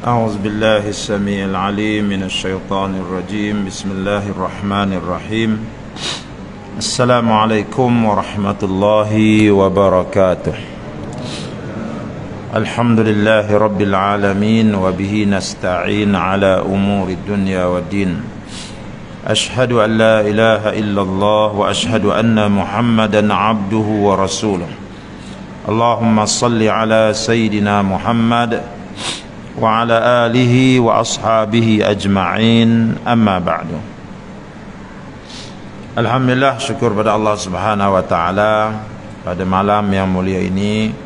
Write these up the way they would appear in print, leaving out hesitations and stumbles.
أعوذ بالله السميع العليم من الشيطان الرجيم. بسم الله الرحمن الرحيم. السلام عليكم ورحمة الله وبركاته. الحمد لله رب العالمين وبه نستعين على أمور الدنيا والدين. أشهد أن لا إله إلا الله وأشهد أن محمدا عبده ورسوله. اللهم صل على سيدنا محمد وعلى آله وأصحابه أجمعين. أما بعد. Alhamdulillah, syukur pada Allah Subhanahu wa taala, pada malam yang mulia ini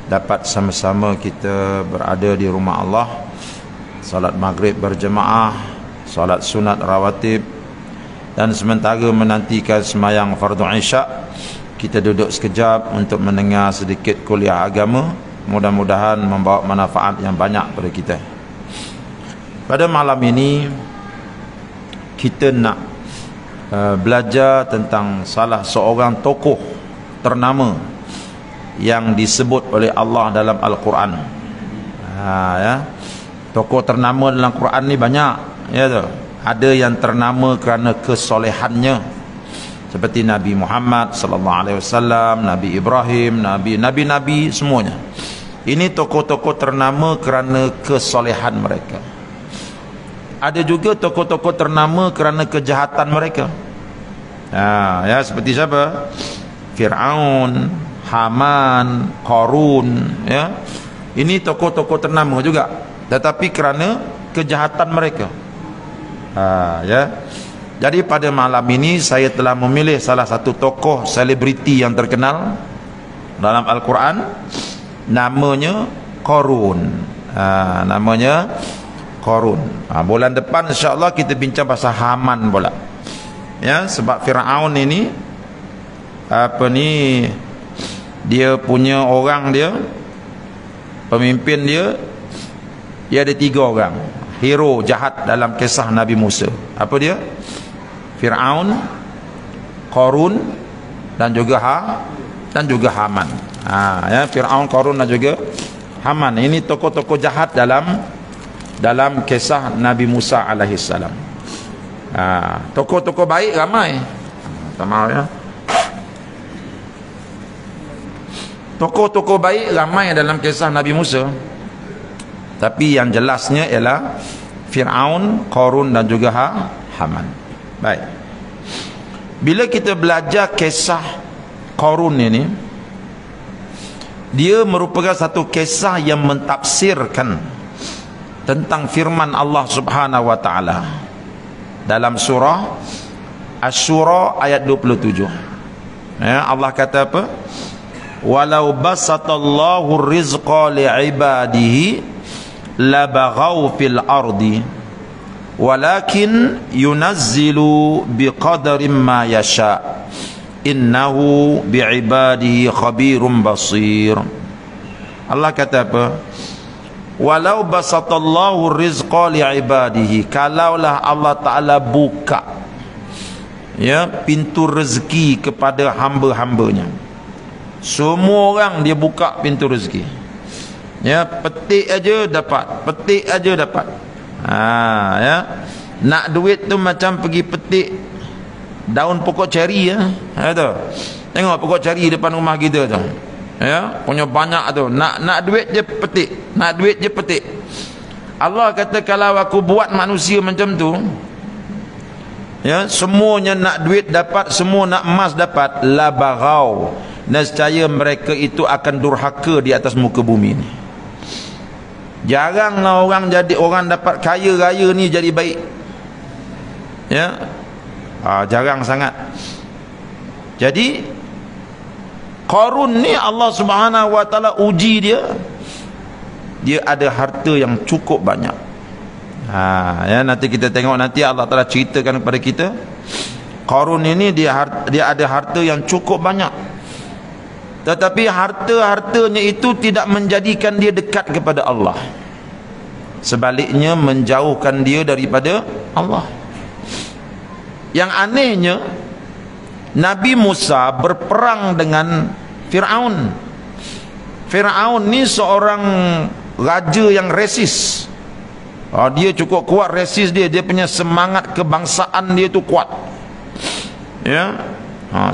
dapat sama-sama kita berada di rumah Allah, salat maghrib berjemaah, salat sunat rawatib, dan sementara menantikan sembahyang fardu isya, kita duduk sekejap untuk mendengar sedikit kuliah agama. Mudah-mudahan membawa manfaat yang banyak pada kita. Pada malam ini kita nak belajar tentang salah seorang tokoh ternama yang disebut oleh Allah dalam Al-Quran. Tokoh ternama dalam Quran ni banyak, ya tu. Ada yang ternama kerana kesolehannya, seperti Nabi Muhammad sallallahu alaihi wasallam, Nabi Ibrahim, nabi-nabi semuanya. Ini tokoh-tokoh ternama kerana kesolehan mereka. Ada juga tokoh-tokoh ternama kerana kejahatan mereka. Ya, seperti siapa? Fir'aun, Haman, Qarun, ya. Ini tokoh-tokoh ternama juga, tetapi kerana kejahatan mereka. Ya. Jadi pada malam ini saya telah memilih salah satu tokoh selebriti yang terkenal dalam Al-Quran. Namanya Qarun. Namanya Qarun. Bulan depan insya-Allah kita bincang pasal Haman pula. Ya, sebab Firaun ini dia punya orang dia, pemimpin dia ada 3 orang hero jahat dalam kisah Nabi Musa. Apa dia? Fir'aun, Qarun, dan juga Haman. Ya, Fir'aun, Qarun dan juga Haman. Ini tokoh-tokoh jahat dalam kisah Nabi Musa alaihissalam. Tokoh-tokoh baik ramai. Ya. Tokoh-tokoh baik ramai dalam kisah Nabi Musa. Tapi yang jelasnya ialah Fir'aun, Qarun dan juga Haman. Baik. Bila kita belajar kisah Qarun ini, dia merupakan satu kisah yang mentafsirkan tentang firman Allah Subhanahu wa taala dalam surah Asy-Syura ayat 27. Ya, Allah kata apa? Walau basatallahu rizqa li'ibadihi labaghaw fil ardi walakin yunazzilu biqadarin ma yasha innahu bi'ibadihi khabirum basir. Allah kata apa? Walau basatallahu rizqa li'ibadihi, kalaulah Allah Ta'ala buka, ya, pintu rezeki kepada hamba-hambanya. Semua orang dia buka pintu rezeki, ya, petik aja dapat, petik aja dapat. Ya, nak duit tu macam pergi petik daun pokok ceri, ya. Tu. Tengok pokok ceri depan rumah kita tu. Ya, punya banyak tu. Nak duit je petik, nak duit je petik. Allah kata kalau aku buat manusia macam tu, ya, semuanya nak duit dapat, semua nak emas dapat, la baghaw, nescaya mereka itu akan durhaka di atas muka bumi ni. Jaranglah orang dapat kaya raya ni jadi baik. Ya. Jarang sangat. Jadi Qarun ni Allah Subhanahu wa taala uji dia. Dia ada harta yang cukup banyak. Ya, nanti kita tengok, nanti Allah Taala ceritakan kepada kita. Qarun ini dia ada harta yang cukup banyak. Tetapi harta-hartanya itu tidak menjadikan dia dekat kepada Allah. Sebaliknya menjauhkan dia daripada Allah. Yang anehnya, Nabi Musa berperang dengan Fir'aun. Fir'aun ni seorang raja yang resis. Dia cukup kuat resist dia punya semangat kebangsaan dia tu kuat. Ya.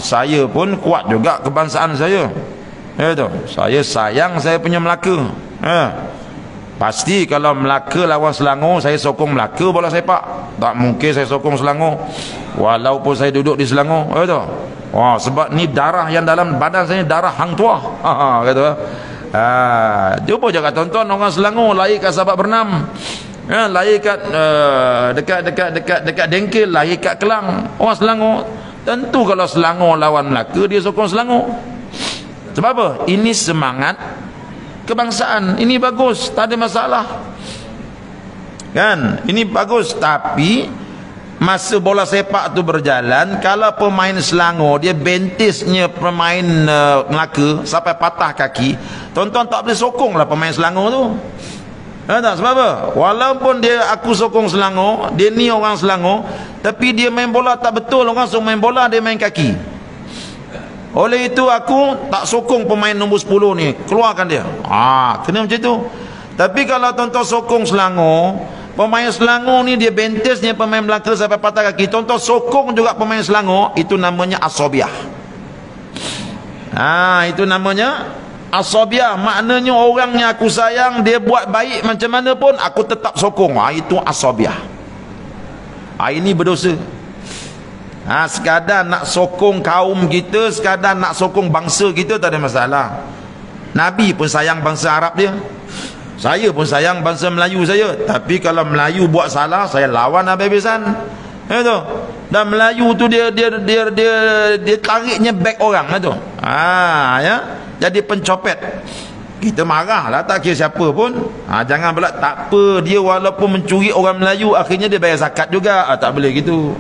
Saya pun kuat juga kebangsaan saya. Ya tu. Saya sayang saya punya Melaka. Pasti kalau Melaka lawan Selangor, saya sokong Melaka bola sepak. Tak mungkin saya sokong Selangor walaupun saya duduk di Selangor. Ya tu. Sebab ni darah yang dalam badan saya, darah Hang Tuah. Kata. Cuba jangan tonton orang Selangor lahir kat Sabak Bernam. Lahir kat dekat Dengkil, lahir kat Kelang. Orang Selangor, tentu kalau Selangor lawan Melaka, dia sokong Selangor. Sebab apa? Ini semangat kebangsaan. Ini bagus, tak ada masalah kan, ini bagus. Tapi masa bola sepak tu berjalan, kalau pemain Selangor dia bentisnya pemain Melaka sampai patah kaki, tuan-tuan tak boleh sokong lah pemain Selangor tu. Tak, sebab apa? Walaupun dia aku sokong Selangor, dia ni orang Selangor, tapi dia main bola tak betul. Orang suruh main bola, dia main kaki. Oleh itu aku tak sokong pemain nombor 10 ni, keluarkan dia. Kena macam tu. Tapi kalau tuan-tuan sokong Selangor, pemain Selangor ni dia bentisnya pemain Melaka sampai patah kaki, tuan-tuan sokong juga pemain Selangor, itu namanya asobiah. Itu namanya asobiah. Maknanya orang yang aku sayang, dia buat baik macam mana pun aku tetap sokong. Itu asobiah. Ini berdosa. Sekadar nak sokong kaum kita, sekadar nak sokong bangsa kita, tak ada masalah. Nabi pun sayang bangsa Arab dia, saya pun sayang bangsa Melayu saya. Tapi kalau Melayu buat salah, saya lawan habis-habisan. Tu. Dan Melayu tu dia tariknya back orang tu. Ya. Jadi pencopet. Kita marahlah, tak kira siapa pun. Jangan pula tak apa, dia walaupun mencuri orang Melayu, akhirnya dia bayar zakat juga. Tak boleh gitu.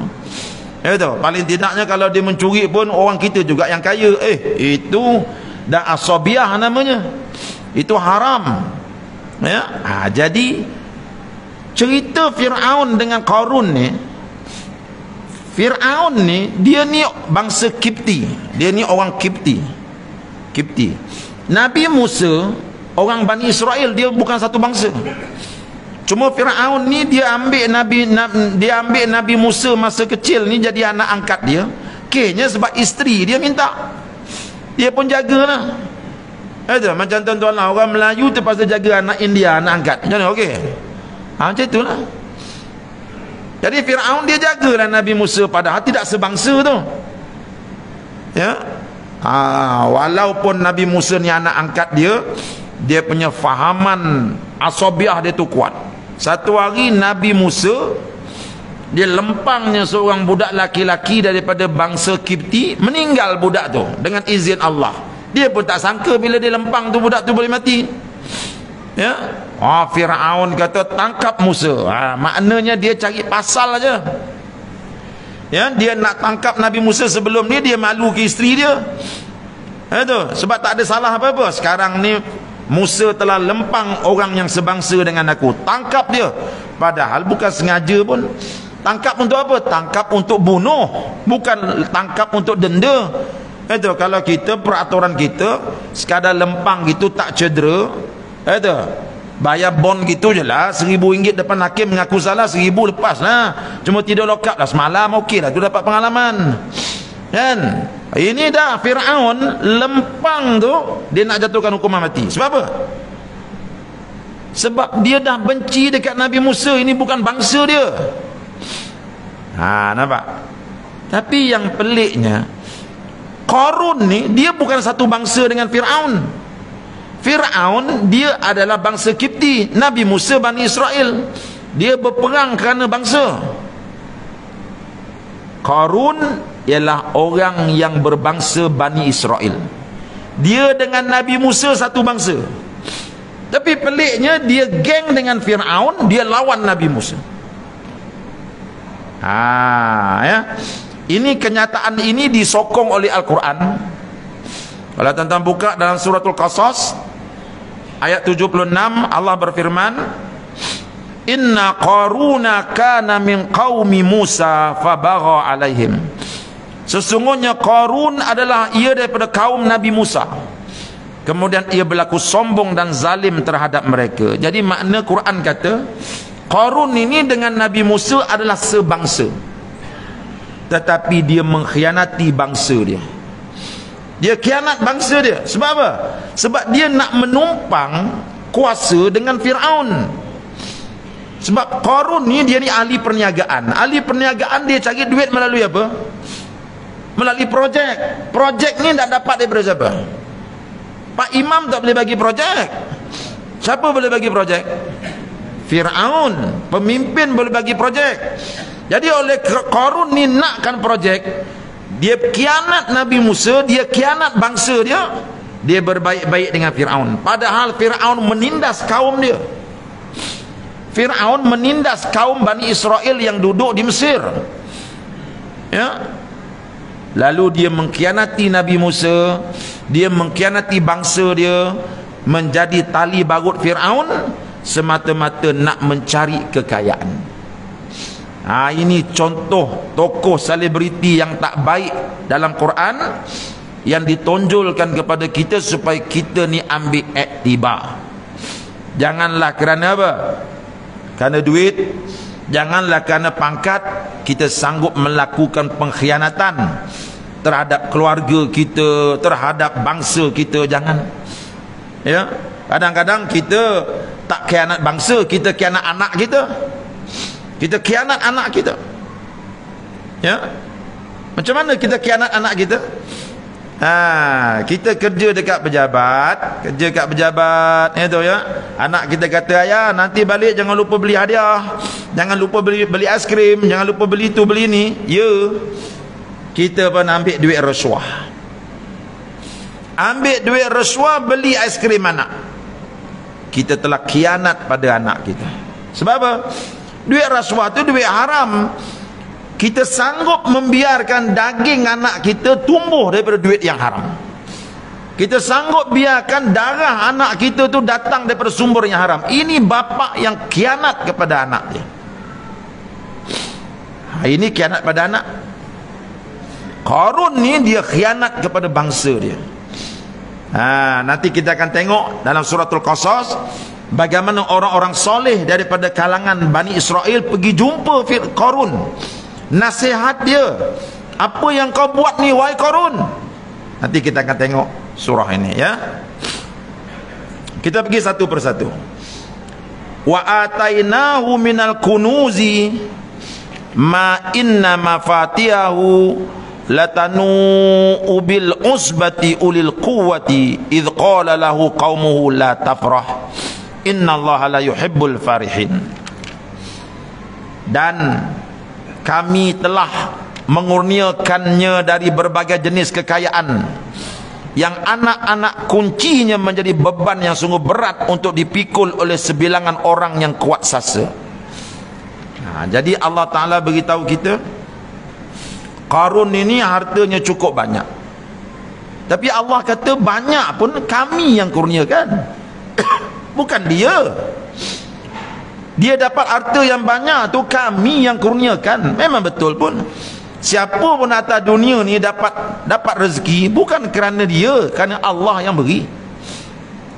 Itu paling tidaknya kalau dia mencuri pun orang kita juga yang kaya. Itu dah asobiah namanya. Itu haram. Ya. Jadi cerita Fir'aun dengan Qarun ni, Fir'aun ni dia ni bangsa Kipti. Dia ni orang Kipti. Nabi Musa orang Bani Israel, dia bukan satu bangsa. Cuma Fir'aun ni dia ambil Nabi Musa masa kecil ni jadi anak angkat dia. Kayaknya sebab isteri dia minta, dia pun jagalah. Macam tuan-tuan lah, orang Melayu terpaksa jaga anak India, anak angkat. Macam mana? Okey. Macam itulah. Jadi Fir'aun dia jagalah Nabi Musa, padahal tidak sebangsa tu. Ya. Walaupun Nabi Musa ni anak angkat dia punya fahaman asobiah dia tu kuat. Satu hari Nabi Musa dia lempangnya seorang budak laki-laki daripada bangsa Kipti, meninggal budak tu dengan izin Allah. Dia pun tak sangka bila dia lempang tu budak tu boleh mati. Ya. Fir'aun kata tangkap Musa. Maknanya dia cari pasal aja. Ya, dia nak tangkap Nabi Musa. Sebelum ni dia malu ke isteri dia. Sebab tak ada salah apa-apa. Sekarang ni Musa telah lempang orang yang sebangsa dengan aku, tangkap dia. Padahal bukan sengaja pun. Tangkap untuk apa? Tangkap untuk bunuh, bukan tangkap untuk denda. Kalau kita, peraturan kita, sekadar lempang gitu tak cedera, bayar bond gitu je lah, RM1,000 depan hakim, mengaku salah, RM1,000 lepas lah. Cuma tidur lokap lah semalam, okey lah, tu dapat pengalaman kan. Ini dah Fir'aun lempang tu, dia nak jatuhkan hukuman mati. Sebab apa? Sebab dia dah benci dekat Nabi Musa. Ini bukan bangsa dia. Nampak? Tapi yang peliknya, Qarun ni dia bukan satu bangsa dengan Fir'aun. Fir'aun dia adalah bangsa Kipti, Nabi Musa Bani Israel. Dia berperang kerana bangsa. Qarun ialah orang yang berbangsa Bani Israel. Dia dengan Nabi Musa satu bangsa. Tapi peliknya dia geng dengan Fir'aun, dia lawan Nabi Musa. Ya. Ini kenyataan ini disokong oleh Al-Quran. Kalau tuan-tuan buka dalam suratul Qasas ayat 76, Allah berfirman, Inna Qaruna kana min qaumi Musa fabagha alaihim. Sesungguhnya Qarun adalah ia daripada kaum Nabi Musa, kemudian ia berlaku sombong dan zalim terhadap mereka. Jadi makna Quran kata Qarun ini dengan Nabi Musa adalah sebangsa, tetapi dia mengkhianati bangsa dia. Dia khianat bangsa dia. Sebab apa? Sebab dia nak menumpang kuasa dengan Fir'aun. Sebab Qarun ni dia ni ahli perniagaan. Ahli perniagaan, dia cari duit melalui apa? Melalui projek. Projek ni tak dapat daripada siapa? Pak Imam tak boleh bagi projek. Siapa boleh bagi projek? Fir'aun. Pemimpin boleh bagi projek. Jadi oleh Qarun ni nakkan projek, dia khianat Nabi Musa, dia khianat bangsa dia, dia berbaik-baik dengan Fir'aun. Padahal Fir'aun menindas kaum dia. Fir'aun menindas kaum Bani Israel yang duduk di Mesir, ya. Lalu dia mengkhianati Nabi Musa, dia mengkhianati bangsa dia, menjadi tali barut Fir'aun semata-mata nak mencari kekayaan. Ini contoh tokoh selebriti yang tak baik dalam Quran, yang ditonjolkan kepada kita supaya kita ni ambil iktibar. Janganlah kerana apa? Kerana duit, janganlah kerana pangkat kita sanggup melakukan pengkhianatan terhadap keluarga kita, terhadap bangsa kita. Jangan, ya. Kadang-kadang kita tak khianat bangsa, kita khianat anak kita. Kita khianat anak kita, ya. Macam mana kita khianat anak kita? Kita kerja dekat pejabat, itu, ya. Anak kita kata, ayah nanti balik jangan lupa beli hadiah, jangan lupa beli aiskrim, jangan lupa beli tu beli ni. Ya, kita pun ambil duit rasuah, ambil duit rasuah beli aiskrim anak. Kita telah khianat pada anak kita. Sebab apa? Duit rasuah tu duit haram. Kita sanggup membiarkan daging anak kita tumbuh daripada duit yang haram. Kita sanggup biarkan darah anak kita tu datang daripada sumber yang haram. Ini bapa yang khianat kepada anak dia. Ini khianat pada anak. Qarun ni dia khianat kepada bangsa dia. Nanti kita akan tengok dalam suratul Qasas bagaimana orang-orang soleh daripada kalangan Bani Israel pergi jumpa Qarun. Nasihat dia, apa yang kau buat ni wahai Qarun? Nanti kita akan tengok surah ini, ya. Kita pergi satu persatu. Wa atainahu minal kunuzi ma inna mafatihahu latanu bil usbati ulil quwwati idh qala lahu qaumuhu la tafrah innallaha la yuhibbul farihin. Dan kami telah mengurniakannya dari berbagai jenis kekayaan yang anak-anak kuncinya menjadi beban yang sungguh berat untuk dipikul oleh sebilangan orang yang kuat sasa. Jadi Allah Ta'ala beritahu kita, Qarun ini hartanya cukup banyak, tapi Allah kata banyak pun kami yang kurniakan, bukan dia. Dia dapat harta yang banyak tu kami yang kurniakan. Memang betul pun, siapa pun atas dunia ni dapat rezeki bukan kerana dia, kerana Allah yang beri,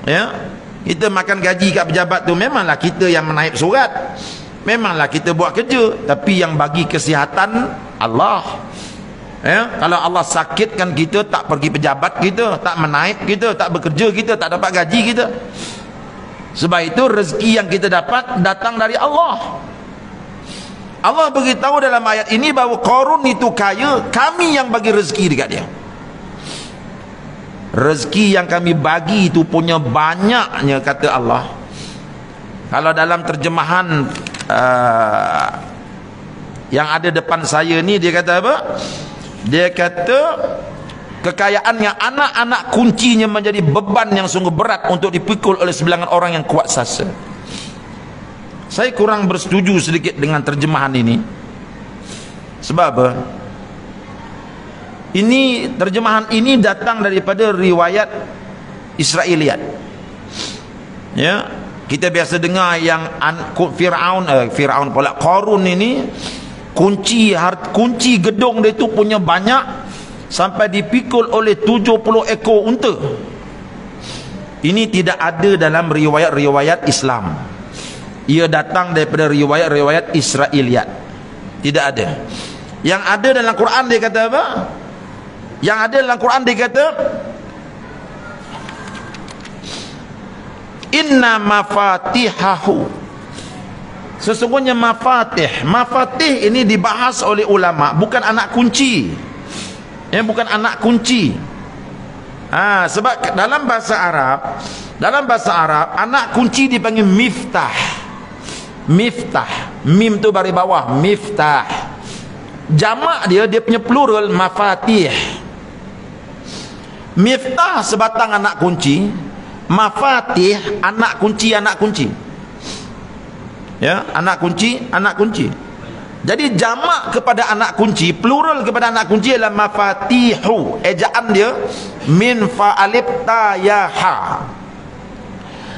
ya. Kita makan gaji kat pejabat tu memanglah kita yang menaip surat, memanglah kita buat kerja, tapi yang bagi kesihatan Allah, ya. Kalau Allah sakitkan kita, tak pergi pejabat kita, tak menaip kita, tak bekerja kita, tak dapat gaji kita. Sebab itu rezeki yang kita dapat datang dari Allah. Allah beritahu dalam ayat ini bahawa Qarun itu kaya, kami yang bagi rezeki dekat dia. Rezeki yang kami bagi itu punya banyaknya, kata Allah. Kalau dalam terjemahan yang ada depan saya ni, dia kata apa? Dia kata kekayaan yang anak-anak kuncinya menjadi beban yang sungguh berat untuk dipikul oleh sebilangan orang yang kuat sasa. Saya kurang bersetuju sedikit dengan terjemahan ini. Sebab apa? Terjemahan ini datang daripada riwayat Israiliyat, ya. Kita biasa dengar yang Fir'aun pula, Qarun ini kunci gedung dia itu punya banyak sampai dipikul oleh 70 ekor unta. Ini tidak ada dalam riwayat-riwayat Islam. ia datang daripada riwayat-riwayat Israiliyat. Tidak ada. Yang ada dalam Quran dia kata apa? Yang ada dalam Quran dia kata inna mafatihahu, sesungguhnya mafatih ini dibahas oleh ulama, bukan anak kunci. Bukan anak kunci. Sebab dalam bahasa Arab anak kunci dipanggil miftah. Mim tu baris bawah, miftah. Jamak dia punya plural mafatih. Miftah sebatang anak kunci, mafatih anak kunci. Ya, anak kunci. Jadi jamak kepada anak kunci, plural kepada anak kunci adalah mafatihu. Ejaan dia min fa'alib tayaha.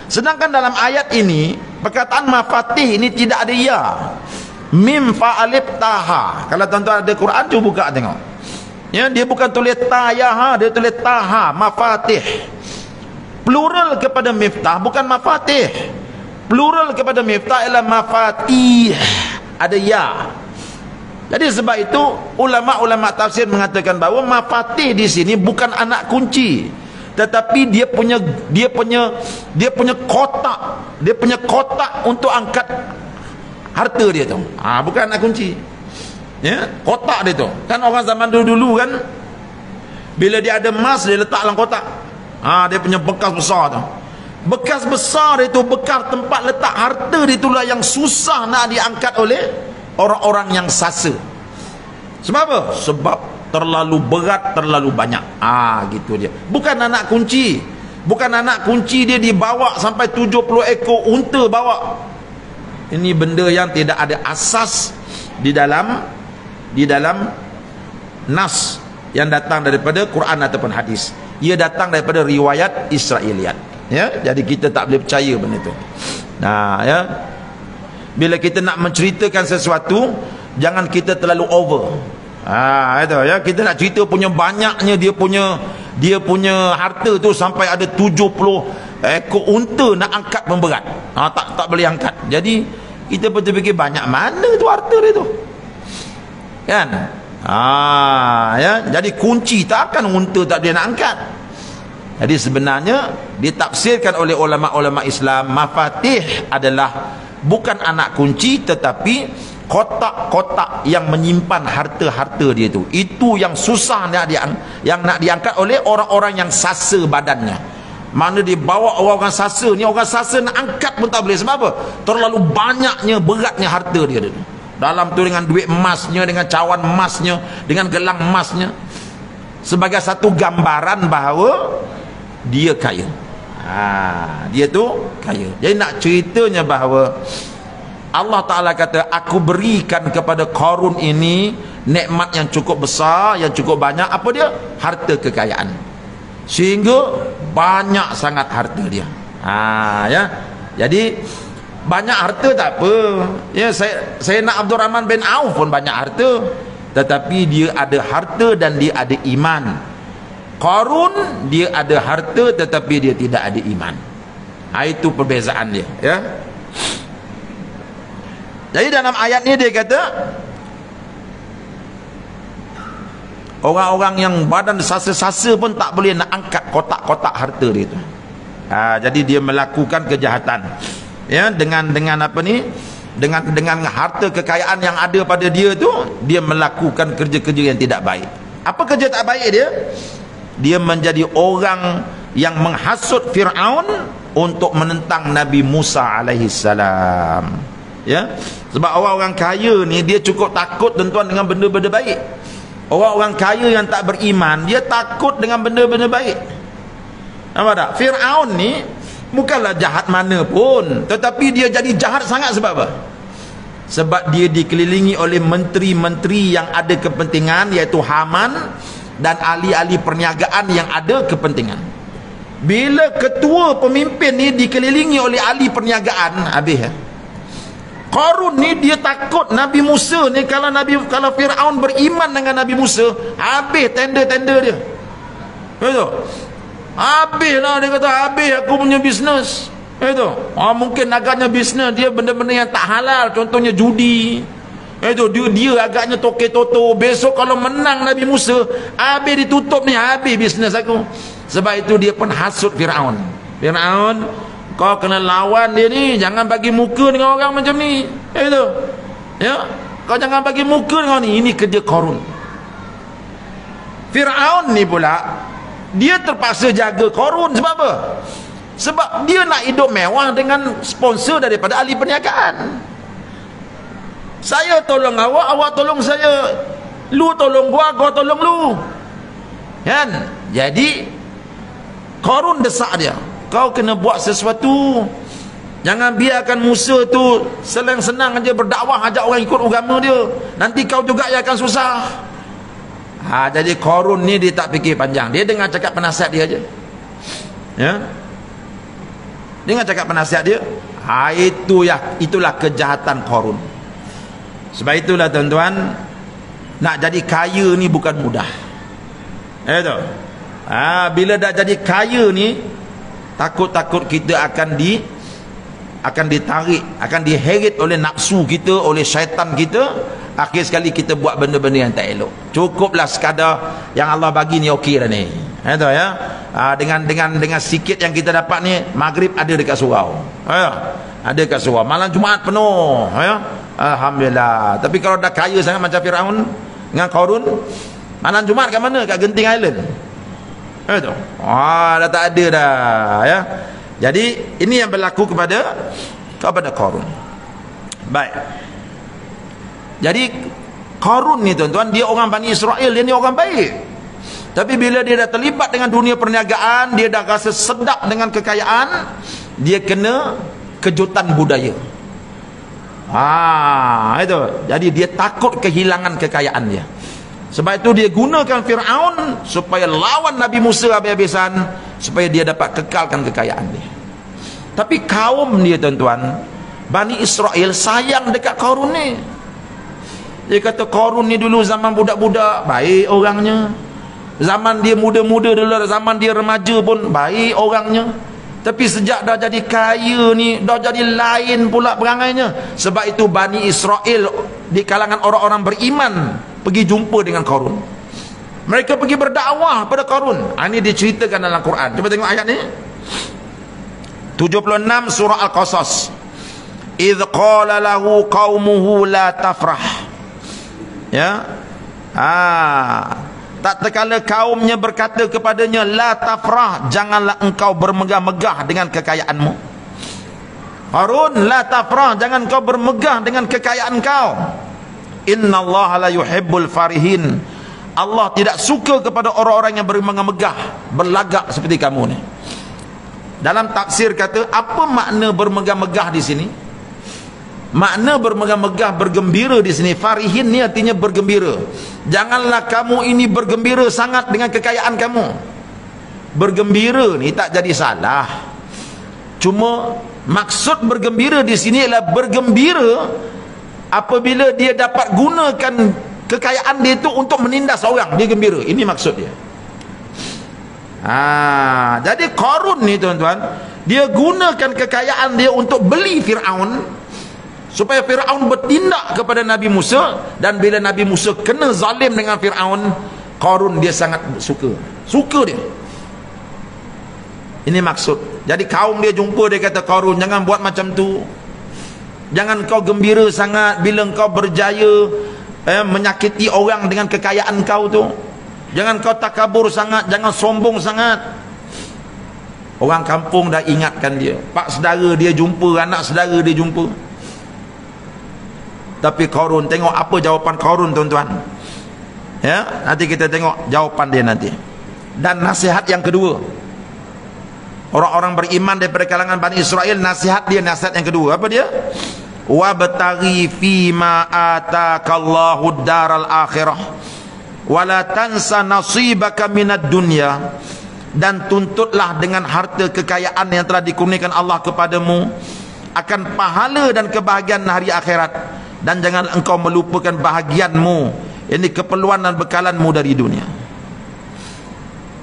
Sedangkan dalam ayat ini perkataan mafatih ini tidak ada ya. Mim fa'alib taha. Kalau tuan-tuan ada Quran, cuba buka tengok. Ya, dia bukan tulis tayaha, dia tulis taha, mafatih. Plural kepada miftah bukan mafatih. Plural kepada miftah ialah mafatih. Ada ya. Jadi sebab itu ulama-ulama tafsir mengatakan bahawa mafatih di sini bukan anak kunci, tetapi dia punya kotak untuk angkat harta dia tu. Bukan anak kunci. Ya, kotak dia tu. Kan orang zaman dulu kan, bila dia ada emas dia letak dalam kotak. Dia punya bekas besar tu. Bekas besar itu, bekas tempat letak harta itulah yang susah nak diangkat oleh orang-orang yang sasa. Sebab apa? Sebab terlalu berat, terlalu banyak. Gitu dia. Bukan anak kunci. Bukan anak kunci dia dibawa sampai 70 ekor unta bawa. Ini benda yang tidak ada asas di dalam nas yang datang daripada Quran ataupun hadis. Ia datang daripada riwayat Israiliyat. Ya, jadi kita tak boleh percaya benda itu. Ya. Bila kita nak menceritakan sesuatu, jangan kita terlalu over. Itu ya, kita nak cerita punya banyaknya dia punya harta tu sampai ada 70 ekor unta nak angkat pemberat. Tak boleh angkat. Jadi kita fikir banyak mana tu harta dia tu. Kan? Ya, jadi kunci takkan unta tak boleh nak angkat. Jadi sebenarnya ditafsirkan oleh ulama-ulama Islam, mafatih adalah bukan anak kunci tetapi kotak-kotak yang menyimpan harta-harta dia itu. Itu yang susah nak diangkat oleh orang-orang yang sasa badannya. Mana dibawa orang sasa ni, orang sasa nak angkat pun tak boleh. Sebab apa? Terlalu banyaknya, beratnya harta dia itu. Dalam tu dengan duit emasnya, dengan cawan emasnya, dengan gelang emasnya, sebagai satu gambaran bahawa dia kaya. Dia tu kaya. Jadi nak ceritanya bahawa Allah Ta'ala kata, aku berikan kepada Qarun ini nikmat yang cukup besar, yang cukup banyak. Apa dia? Harta kekayaan. Sehingga banyak sangat harta dia. Ya. Jadi banyak harta tak apa. Ya, saya nak Abdul Rahman bin Auf pun banyak harta, tetapi dia ada harta dan dia ada iman. Qarun dia ada harta tetapi dia tidak ada iman. Itu perbezaan dia, ya. Jadi dalam ayat ni dia kata orang-orang yang badan sasa-sasa pun tak boleh nak angkat kotak-kotak harta dia tu. Jadi dia melakukan kejahatan. Ya, dengan apa ni? Dengan harta kekayaan yang ada pada dia tu, dia melakukan kerja-kerja yang tidak baik. Apa kerja tak baik dia? Dia menjadi orang yang menghasut Fir'aun untuk menentang Nabi Musa alaihi salam. Ya, sebab orang-orang kaya ni dia cukup takut tuan-tuan dengan benda-benda baik. Orang-orang kaya yang tak beriman, dia takut dengan benda-benda baik. Nampak tak? Fir'aun ni bukanlah jahat mana pun, tetapi dia jadi jahat sangat sebab apa? Sebab dia dikelilingi oleh menteri-menteri yang ada kepentingan, iaitu Haman dan ahli-ahli perniagaan yang ada kepentingan. Bila ketua pemimpin ni dikelilingi oleh ahli perniagaan, habis ya. Qarun ni dia takut Nabi Musa ni, kalau Fir'aun beriman dengan Nabi Musa, habis tender-tender dia. Betul? Habis lah, dia kata habis aku punya bisnes. Itu. Mungkin agaknya bisnes dia benda-benda yang tak halal, contohnya judi. Itu dia agaknya toke toto. Besok kalau menang Nabi Musa, habis ditutup ni, habis bisnes aku. Sebab itu dia pun hasut Firaun. Firaun, kau kena lawan dia ni, jangan bagi muka dengan orang macam ni. Itu. Ya, kau jangan bagi muka dengan ni. Ini kerja Qarun. Firaun ni pula, dia terpaksa jaga Qarun. Sebab apa? Sebab dia nak hidup mewah dengan sponsor daripada ahli perniagaan. Saya tolong awak, awak tolong saya. Lu tolong gua tolong lu. Kan? Jadi Qarun desak dia, kau kena buat sesuatu. Jangan biarkan Musa tu senang-senang aja berdakwah, ajak orang ikut agama dia. Nanti kau juga yang akan susah. Jadi Qarun ni dia tak fikir panjang. Dia dengar cakap penasihat dia aja. Ya. Dengar cakap penasihat dia. Itulah kejahatan Qarun. Sebab itulah tuan-tuan, nak jadi kaya ni bukan mudah. Itu. Bila dah jadi kaya ni, takut-takut kita akan ditarik, akan diheret oleh nafsu kita, oleh syaitan kita. Akhir sekali kita buat benda-benda yang tak elok. Cukuplah sekadar yang Allah bagi ni, okey dah ni. Itu ya. Dengan sikit yang kita dapat ni, maghrib ada dekat surau. Ada dekat surau. Malam Jumaat penuh, ya. Alhamdulillah. Tapi kalau dah kaya sangat macam Firaun dengan Qarun, malam Jumaat kat mana? Kat Genting Island. Itu. Dah tak ada dah, ya. Jadi ini yang berlaku kepada Qarun. Baik. Jadi Qarun ni tuan-tuan, dia orang Bani Israel, dia ni orang baik. Tapi bila dia dah terlibat dengan dunia perniagaan, dia dah rasa sedap dengan kekayaan, dia kena kejutan budaya. Itu. Jadi dia takut kehilangan kekayaan dia. Sebab itu dia gunakan Firaun supaya lawan Nabi Musa habis-habisan, supaya dia dapat kekalkan kekayaan dia. Tapi kaum dia tuan-tuan, Bani Israel sayang dekat Qarun ni. Dia kata Qarun ni dulu zaman budak-budak baik orangnya, zaman dia muda-muda dulu, zaman dia remaja pun baik orangnya. Tapi sejak dah jadi kaya ni, dah jadi lain pula perangainya. Sebab itu Bani Israel di kalangan orang-orang beriman pergi jumpa dengan Qarun. Mereka pergi berdakwah pada Qarun. Ini diceritakan dalam Quran. Cuba tengok ayat ni. 76 surah Al-Qasas. Idh qala lahu qaumuhu la tafrah. Ya. Tak terkala kaumnya berkata kepadanya, la tafrah, janganlah engkau bermegah-megah dengan kekayaanmu. Qarun, la tafrah, jangan kau bermegah dengan kekayaan kau. Innallaha la yuhibbul farihin. Allah tidak suka kepada orang-orang yang bermegah-megah, berlagak seperti kamu ni. Dalam tafsir kata, apa makna bermegah-megah di sini? Makna bermegah-megah, bergembira di sini. Farihin ni artinya bergembira. Janganlah kamu ini bergembira sangat dengan kekayaan kamu. Bergembira ni tak jadi salah. Cuma maksud bergembira di sini adalah bergembira apabila dia dapat gunakan kekayaan dia itu untuk menindas orang, dia gembira. Ini maksud dia. Jadi Qarun ni tuan-tuan, dia gunakan kekayaan dia untuk beli Firaun, supaya Firaun bertindak kepada Nabi Musa. Dan bila Nabi Musa kena zalim dengan Firaun, Qarun dia sangat suka dia. Ini maksud. Jadi kaum dia jumpa, dia kata, Qarun, jangan buat macam tu. Jangan kau gembira sangat bila kau berjaya menyakiti orang dengan kekayaan kau tu. Jangan kau takabur sangat, jangan sombong sangat. Orang kampung dah ingatkan dia, pak saudara dia jumpa, anak saudara dia jumpa. Tapi Qarun, tengok apa jawapan Qarun tuan-tuan. Ya, nanti kita tengok jawapan dia nanti. Dan nasihat yang kedua, orang-orang beriman daripada kalangan Bani Israel, nasihat yang kedua, apa dia? Wabtaghi fima atakallahu daral akhirah wala tansa nasibaka minad dunya. Dan tuntutlah dengan harta kekayaan yang telah dikurniakan Allah kepadamu akan pahala dan kebahagiaan hari akhirat, dan jangan engkau melupakan bahagianmu, ini keperluan dan bekalanmu dari dunia.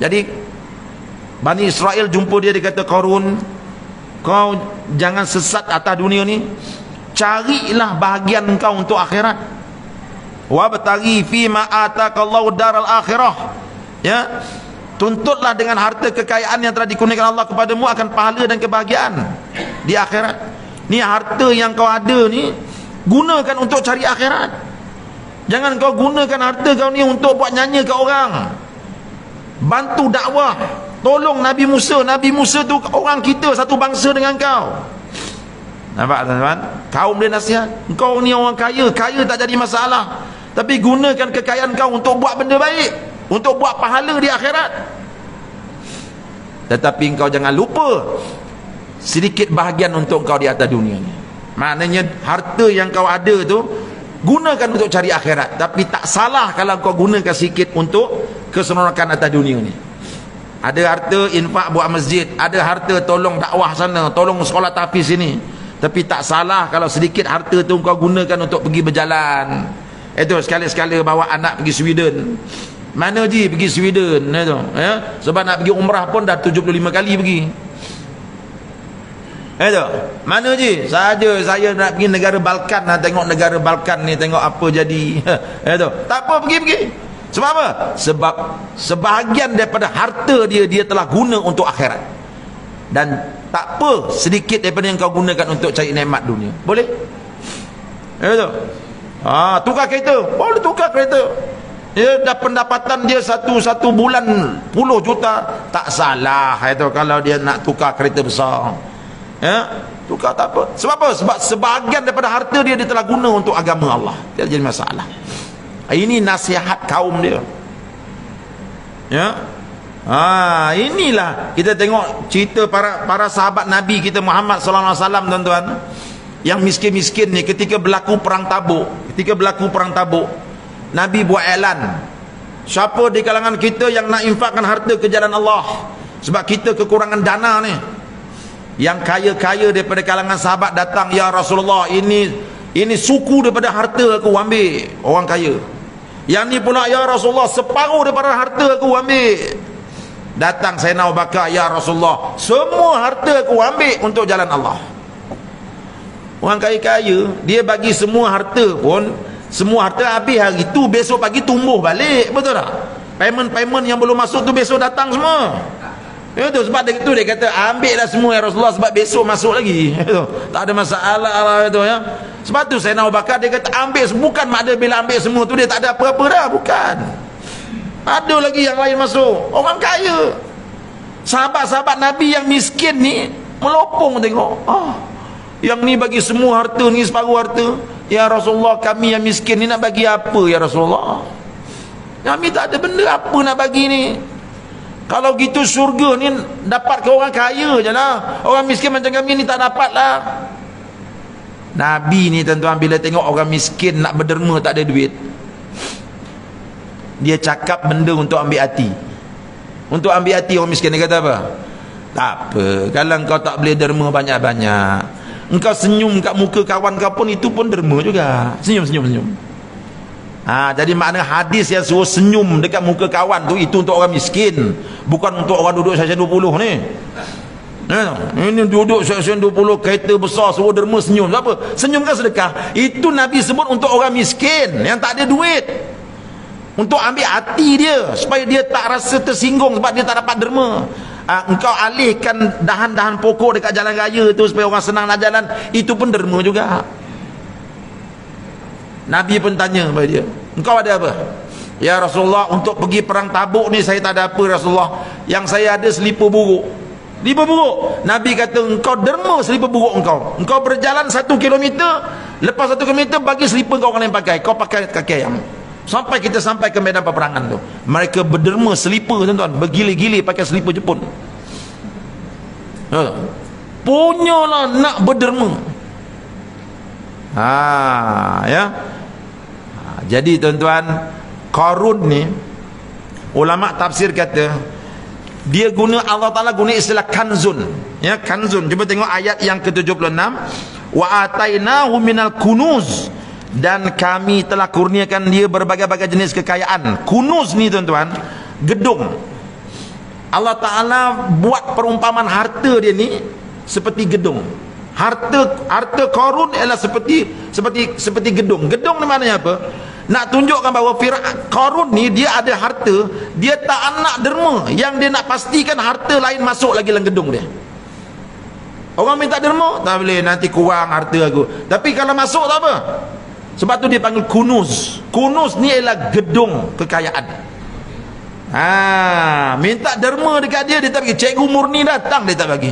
Jadi Bani Israel jumpa dia kata, Qarun, kau jangan sesat atas dunia ni, carilah bahagian kau untuk akhirat. Wabtaghi fima ataqallahu daral akhirah. Ya, tuntutlah dengan harta kekayaan yang telah dikurniakan Allah kepadamu akan pahala dan kebahagiaan di akhirat. Ni harta yang kau ada ni, gunakan untuk cari akhirat. Jangan kau gunakan harta kau ni untuk buat nyanyi ke orang, bantu dakwah, tolong Nabi Musa. Nabi Musa tu orang kita, satu bangsa dengan kau. Nampak tuan-tuan? Kaum dia nasihat, kau ni orang kaya, kaya tak jadi masalah, tapi gunakan kekayaan kau untuk buat benda baik, untuk buat pahala di akhirat. Tetapi engkau jangan lupa sedikit bahagian untuk kau di atas dunia ni. Maknanya harta yang kau ada tu gunakan untuk cari akhirat, tapi tak salah kalau kau gunakan sikit untuk keseronokan atas dunia ni. Ada harta infak buat masjid, ada harta tolong dakwah sana, tolong sekolah tahfiz sini, tapi tak salah kalau sedikit harta tu kau gunakan untuk pergi berjalan. Itu sekali-sekala bawa anak pergi Sweden. Mana je pergi Sweden itu, ya? Sebab nak pergi umrah pun dah 75 kali pergi. Itu mana je saja saya nak pergi negara Balkan, nak tengok negara Balkan ni, tengok apa jadi. Itu tak apa, pergi. Sebab apa? Sebab sebahagian daripada harta dia telah guna untuk akhirat. Dan tak apa sedikit daripada yang kau gunakan untuk cari nikmat dunia. Boleh? Itu tukar kereta, boleh tukar kereta. Dia dah pendapatan dia satu bulan 10 juta, tak salah itu kalau dia nak tukar kereta besar. Ya, tukar tak apa. Sebab apa? Sebab sebahagian daripada harta dia telah guna untuk agama Allah. Tidak jadi masalah. Ini nasihat kaum dia. Ya. Inilah kita tengok cerita para sahabat Nabi kita Muhammad sallallahu alaihi wasallam, tuan-tuan. Yang miskin-miskin ni ketika berlaku perang Tabuk, Nabi buat iklan, siapa di kalangan kita yang nak infakkan harta ke jalan Allah, sebab kita kekurangan dana ni. Yang kaya-kaya daripada kalangan sahabat datang, ya Rasulullah, ini suku daripada harta aku ambil, orang kaya. Yang ni pula, ya Rasulullah, separuh daripada harta aku ambil. Datang Sayyidina Abu Bakar, ya Rasulullah, semua harta aku ambil untuk jalan Allah. Orang kaya-kaya dia bagi semua harta pun, semua harta habis hari tu, besok pagi tumbuh balik, betul tak? Payment yang belum masuk tu besok datang semua. Itu sebab itu dia kata ambil dah semua ya Rasulullah, sebab besok masuk lagi. Itu tak ada masalah lah itu, ya. Sebab tu Sayyidina Abu Bakar dia kata ambil, bukan makna bila ambil semua tu dia tak ada apa-apa dah, bukan. Ada lagi yang lain masuk, orang kaya. Sahabat-sahabat Nabi yang miskin ni melopong tengok, yang ni bagi semua harta, ni separuh harta. Ya Rasulullah, kami yang miskin ni nak bagi apa ya Rasulullah? Kami tak ada benda apa nak bagi ni. Kalau gitu surga ni dapat ke orang kaya je lah, orang miskin macam kami ni tak dapat lah. Nabi ni tuan-tuan, bila tengok orang miskin nak berderma tak ada duit, dia cakap benda untuk ambil hati. Untuk ambil hati orang miskin. Dia kata apa? Tak apa, kalau kau tak boleh derma banyak-banyak, engkau senyum kat muka kawan kau pun, itu pun derma juga. Senyum. Jadi makna hadis yang suruh senyum dekat muka kawan tu, itu untuk orang miskin, bukan untuk orang duduk seksyen 20 ni. Ini duduk seksyen 20 kereta besar suruh derma senyum. Apa? Senyum kan sedekah. Itu Nabi sebut untuk orang miskin yang tak ada duit, untuk ambil hati dia supaya dia tak rasa tersinggung sebab dia tak dapat derma. Engkau alihkan dahan-dahan pokok dekat jalan raya tu supaya orang senang nak jalan, itu pun derma juga. Nabi pun tanya kepada dia, engkau ada apa? Ya Rasulullah, untuk pergi perang Tabuk ni saya tak ada apa Rasulullah, yang saya ada selipar buruk. Selipar buruk. Nabi kata engkau derma selipar buruk engkau berjalan 1 kilometer, lepas 1 kilometer bagi selipar kau orang lain pakai, kau pakai kaki ayam. Sampai kita sampai ke medan peperangan tu, mereka berderma selipar, tuan-tuan, bergili-gili pakai selipar Jepun. Punyalah nak berderma. Ya. Jadi tuan-tuan, Qarun ni ulama tafsir kata dia guna, Allah Taala guna istilah kanzun. Ya, kanzun. Cuba tengok ayat yang ke-76, wa atainahu minal kunuz, dan kami telah kurniakan dia berbagai-bagai jenis kekayaan. Kunuz ni tuan-tuan, gedung. Allah Ta'ala buat perumpamaan harta dia ni seperti gedung. Harta Qarun ialah seperti gedung. Gedung ni maknanya apa? Nak tunjukkan bahawa Qarun ni dia ada harta, dia tak nak derma. Yang dia nak pastikan harta lain masuk lagi dalam gedung dia. Orang minta derma, tak boleh, nanti kurang harta aku. Tapi kalau masuk tak apa. Sebab tu dia panggil kunuz. Kunuz ni ialah gedung kekayaan. Minta derma dekat dia tak bagi. Cikgu murni datang, dia tak bagi.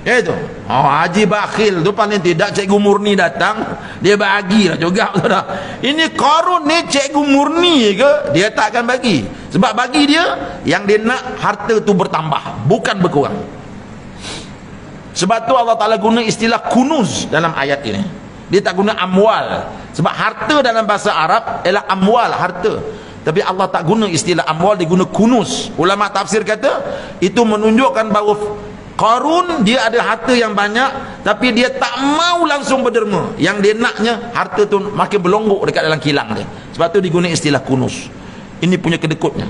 Itu. Haji bakhil tu paling tidak cikgu murni datang, dia bagilah juga. Ini Qarun ni cikgu murni ke, dia tak akan bagi. Sebab bagi dia, yang dia nak harta tu bertambah, bukan berkurang. Sebab tu Allah Ta'ala guna istilah kunuz dalam ayat ini. Dia tak guna amwal. Sebab harta dalam bahasa Arab ialah amwal, harta. Tapi Allah tak guna istilah amwal, dia guna kunuz. Ulama tafsir kata itu menunjukkan bahawa Qarun dia ada harta yang banyak, tapi dia tak mau langsung berderma. Yang dia naknya harta tu makin berlonggok dekat dalam kilang dia. Sebab tu diguna istilah kunuz. Ini punya kedekutnya.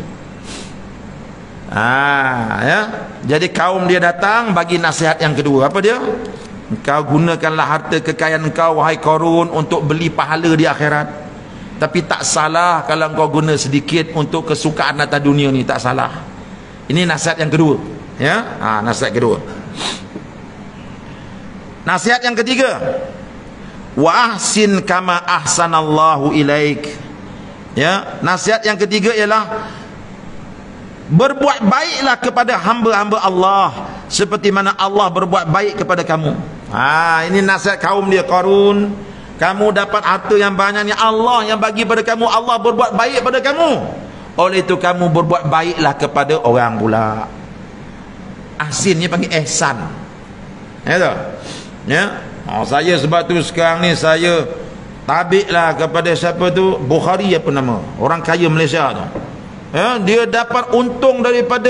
Ya. Jadi kaum dia datang bagi nasihat yang kedua. Apa dia? Engkau gunakanlah harta kekayaan engkau wahai Qarun untuk beli pahala di akhirat. Tapi tak salah kalau engkau guna sedikit untuk kesukaan atas dunia ni, tak salah. Ini nasihat yang kedua. Ya, nasihat kedua. Nasihat yang ketiga, wa ahsin kama ahsanallahu ilaik. Ya, nasihat yang ketiga ialah berbuat baiklah kepada hamba-hamba Allah seperti mana Allah berbuat baik kepada kamu. Ini nasihat kaum dia Qarun. Kamu dapat harta yang banyak ni, Allah yang bagi pada kamu, Allah berbuat baik pada kamu. Oleh itu kamu berbuat baiklah kepada orang pula. Ahsin ni panggil ihsan. Ya tak? Ya. Saya sebab tu sekarang ni saya tabiklah kepada siapa tu, Bukhari apa nama, orang kaya Malaysia tu. Ya, dia dapat untung daripada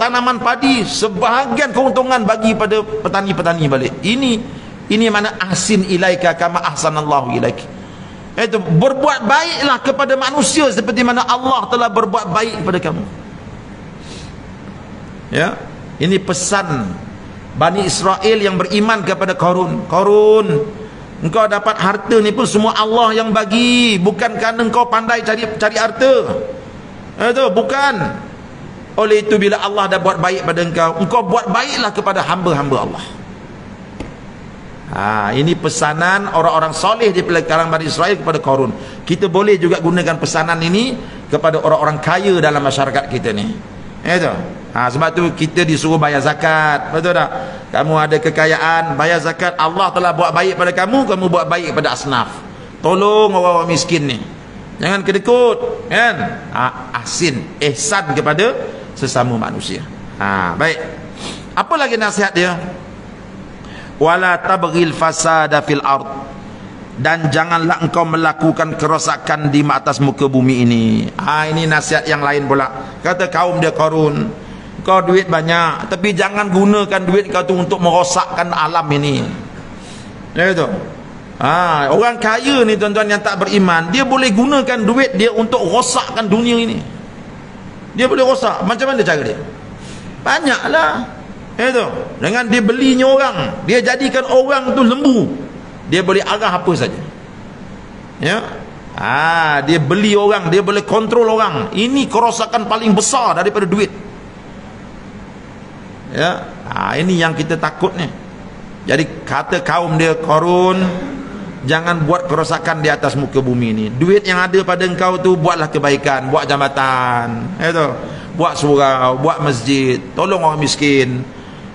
tanaman padi, sebahagian keuntungan bagi pada petani-petani balik. Ini mana ahsin ilaika kama ahsanallahu ilaik. Itu berbuat baiklah kepada manusia seperti mana Allah telah berbuat baik kepada kamu. Ya, ini pesan Bani Israel yang beriman kepada Qarun. Qarun, engkau dapat harta ni pun semua Allah yang bagi, bukan kerana engkau pandai cari harta. Itu bukan. Oleh itu bila Allah dah buat baik pada engkau buat baiklah kepada hamba-hamba Allah. Ini pesanan orang-orang soleh di kalangan Bani Israel kepada Qarun. Kita boleh juga gunakan pesanan ini kepada orang-orang kaya dalam masyarakat kita ni. Itu. Sebab tu kita disuruh bayar zakat. Betul tak? Kamu ada kekayaan, bayar zakat. Allah telah buat baik pada kamu, kamu buat baik kepada asnaf. Tolong orang-orang miskin ni. Jangan kedekut, kan? Ahsin, ihsan kepada sesama manusia. Baik. Apa lagi nasihat dia? Wala tabghil fasada fil ard, dan janganlah engkau melakukan kerosakan di atas muka bumi ini. Ini nasihat yang lain pula. Kata kaum dia Qarun, kau duit banyak, tapi jangan gunakan duit kau tu untuk merosakkan alam ini. Ya itu. Orang kaya ni tuan-tuan yang tak beriman, dia boleh gunakan duit dia untuk rosakkan dunia ini. Dia boleh rosak. Macam mana cara dia? Banyaklah. Itu. Dengan dia belinya orang, dia jadikan orang tu lembu. Dia boleh arah apa saja. Ya. Dia beli orang, dia boleh kontrol orang. Ini kerosakan paling besar daripada duit. Ya. Ini yang kita takut ni. Jadi kata kaum dia Qarun, jangan buat kerosakan di atas muka bumi ini. Duit yang ada pada engkau tu buatlah kebaikan, buat jambatan, itu, buat surau, buat masjid, tolong orang miskin.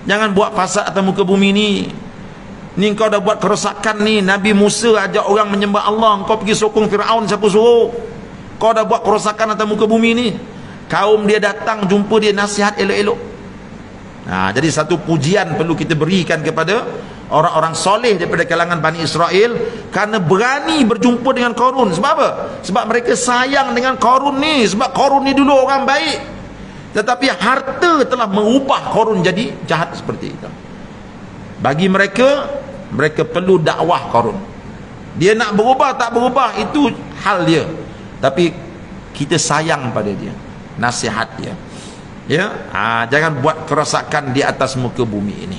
Jangan buat fasad atas muka bumi ni. Ni engkau dah buat kerosakan ni. Nabi Musa ajak orang menyembah Allah, engkau pergi sokong Firaun, siapa suruh? Kau dah buat kerosakan atas muka bumi ni. Kaum dia datang jumpa dia, nasihat elok-elok. Jadi satu pujian perlu kita berikan kepada orang-orang soleh daripada kalangan Bani Israel, kerana berani berjumpa dengan Qarun. Sebab apa? Sebab mereka sayang dengan Qarun ni. Sebab Qarun ni dulu orang baik, tetapi harta telah mengubah Qarun jadi jahat seperti itu. Bagi mereka, mereka perlu dakwah Qarun. Dia nak berubah tak berubah, itu hal dia. Tapi kita sayang pada dia, nasihat dia. Ya, jangan buat kerosakan di atas muka bumi ini.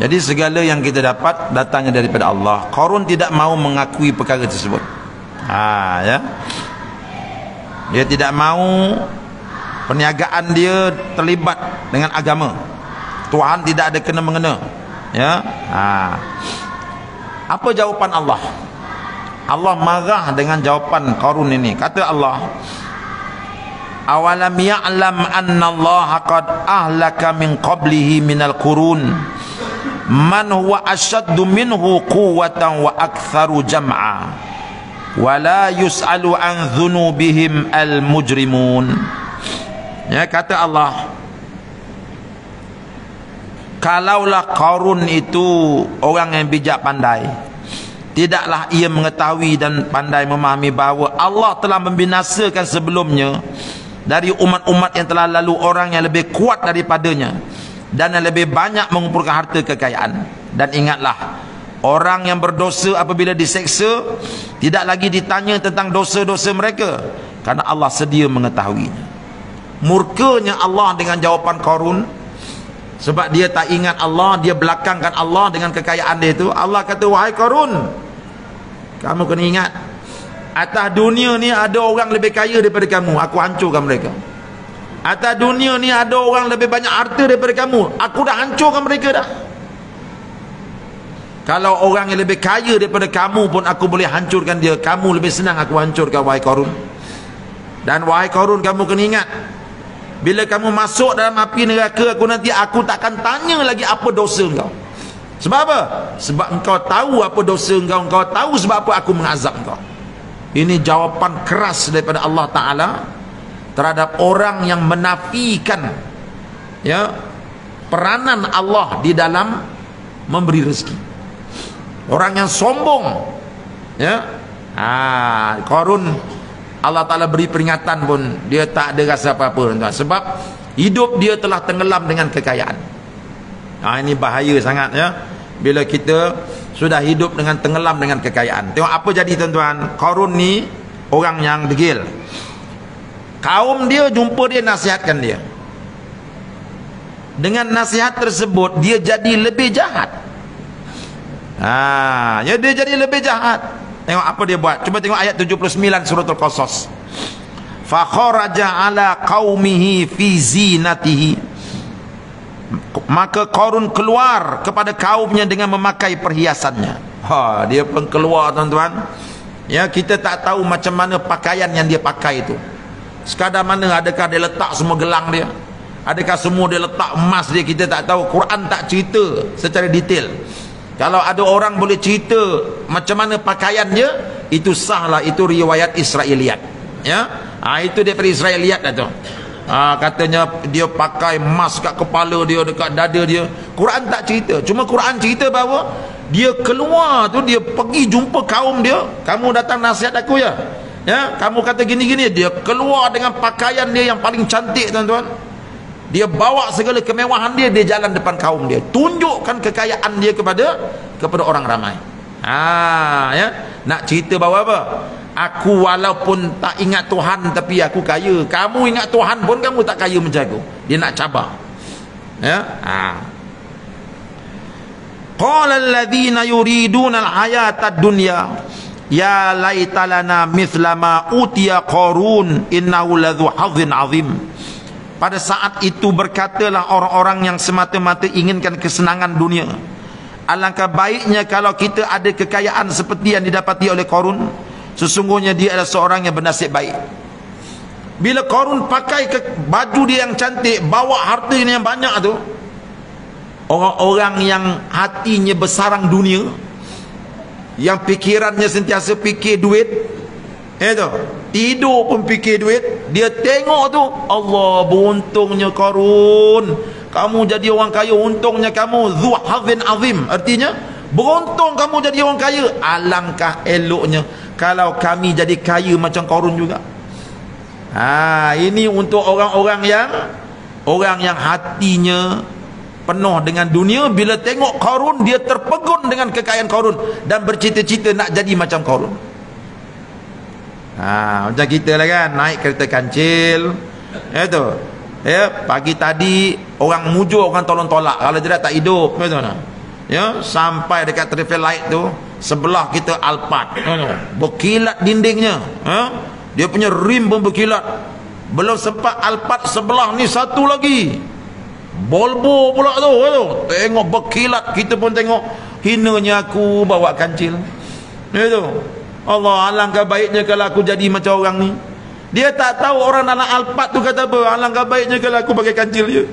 Jadi segala yang kita dapat datangnya daripada Allah. Qarun tidak mau mengakui perkara tersebut. Ya. Dia tidak mau perniagaan dia terlibat dengan agama. Tuhan tidak ada kena-mengena. Ya. Apa jawapan Allah? Allah marah dengan jawapan Qarun ini. Kata Allah, awalam ya'lam anna Allah qad ahlaka min qablihi minal qurun man huwa ashaddu minhu quwwatan wa aktharu jam'a wa la yus'alu an dhunubihim al mujrimun. Ya, kata Allah, kalaulah Qarun itu orang yang bijak pandai, tidaklah ia mengetahui dan pandai memahami bahawa Allah telah membinasakan sebelumnya dari umat-umat yang telah lalu orang yang lebih kuat daripadanya dan yang lebih banyak mengumpulkan harta kekayaan. Dan ingatlah, orang yang berdosa apabila diseksa tidak lagi ditanya tentang dosa-dosa mereka, karena Allah sedia mengetahuinya. Murkanya Allah dengan jawapan Qarun, sebab dia tak ingat Allah, dia belakangkan Allah dengan kekayaan dia itu. Allah kata, wahai Qarun, kamu kena ingat, atas dunia ni ada orang lebih kaya daripada kamu, aku hancurkan mereka. Atas dunia ni ada orang lebih banyak harta daripada kamu, aku dah hancurkan mereka dah. Kalau orang yang lebih kaya daripada kamu pun aku boleh hancurkan dia, kamu lebih senang aku hancurkan, wahai Qarun. Dan wahai Qarun, kamu kena ingat, bila kamu masuk dalam api neraka aku nanti, aku takkan tanya lagi apa dosa engkau. Sebab apa? Sebab engkau tahu apa dosa engkau, engkau tahu sebab apa aku mengazab engkau. Ini jawapan keras daripada Allah Ta'ala terhadap orang yang menafikan, ya, peranan Allah di dalam memberi rezeki. Orang yang sombong, ya. Qarun, Allah Ta'ala beri peringatan pun dia tak ada rasa apa-apa, tuan. Sebab hidup dia telah tenggelam dengan kekayaan. Ini bahaya sangat, ya, bila kita sudah hidup dengan tenggelam dengan kekayaan. Tengok apa jadi, tuan-tuan. Qarun ni orang yang degil. Kaum dia jumpa dia, nasihatkan dia. Dengan nasihat tersebut dia jadi lebih jahat. Ya, dia jadi lebih jahat. Tengok apa dia buat. Cuba tengok ayat 79 surah Al-Qasas. Fa kharaja ala qaumihi fi zinatihi. Maka Qarun keluar kepada kaumnya dengan memakai perhiasannya. Dia pun keluar, tuan-tuan. Ya, kita tak tahu macam mana pakaian yang dia pakai itu. Sekadar mana, adakah dia letak semua gelang dia, adakah semua dia letak emas dia, kita tak tahu. Quran tak cerita secara detail. Kalau ada orang boleh cerita macam mana pakaian dia, itu sahlah, itu riwayat Israiliyat, ya. Itu daripada Israiliyat dah tu. Katanya dia pakai emas kat kepala dia, dekat dada dia. Quran tak cerita. Cuma Quran cerita bahawa dia keluar tu, dia pergi jumpa kaum dia. Kamu datang nasihat aku, ya, ya, kamu kata gini-gini. Dia keluar dengan pakaian dia yang paling cantik, tuan-tuan. Dia bawa segala kemewahan dia, dia jalan depan kaum dia, tunjukkan kekayaan dia kepada orang ramai. Ya, nak cerita bahawa apa? Aku walaupun tak ingat Tuhan tapi aku kaya. Kamu ingat Tuhan pun kamu tak kaya macam aku. Dia nak cabar. Ya. Qala alladhina yuriduna al-hayata ad-dunya ya laita lana mithla ma utiya Qarun innahu ladzu hadzin azim. Pada saat itu berkatalah orang-orang yang semata-mata inginkan kesenangan dunia, alangkah baiknya kalau kita ada kekayaan seperti yang didapati oleh Qarun. Sesungguhnya dia adalah seorang yang bernasib baik. Bila Qarun pakai baju dia yang cantik, bawa harta yang banyak tu, orang-orang yang hatinya bersarang dunia, yang fikirannya sentiasa fikir duit, tidur pun fikir duit, dia tengok tu, Allah, beruntungnya Qarun, kamu jadi orang kaya, untungnya kamu dzu hadzin azim. Artinya beruntung kamu jadi orang kaya, alangkah eloknya kalau kami jadi kaya macam Qarun juga. Ini untuk orang-orang yang hatinya penuh dengan dunia. Bila tengok Qarun, dia terpegun dengan kekayaan Qarun dan bercita-cita nak jadi macam Qarun. Macam kita lah kan, naik kereta kancil, pagi tadi orang mujur, orang tolong tolak, kalau tidak tak hidup, Ya, sampai dekat traffic light tu, sebelah kita Alphard. Berkilat dindingnya. Dia punya rim pun berkilat. Belum sempat Alphard sebelah ni satu lagi. Volvo pula tu. Tengok berkilat, kita pun tengok. Hinanya aku bawa kancil. Itu. Allah, alangkah baiknya kalau aku jadi macam orang ni. Dia tak tahu orang dalam Alphard tu kata apa. Alangkah baiknya kalau aku pakai kancil je.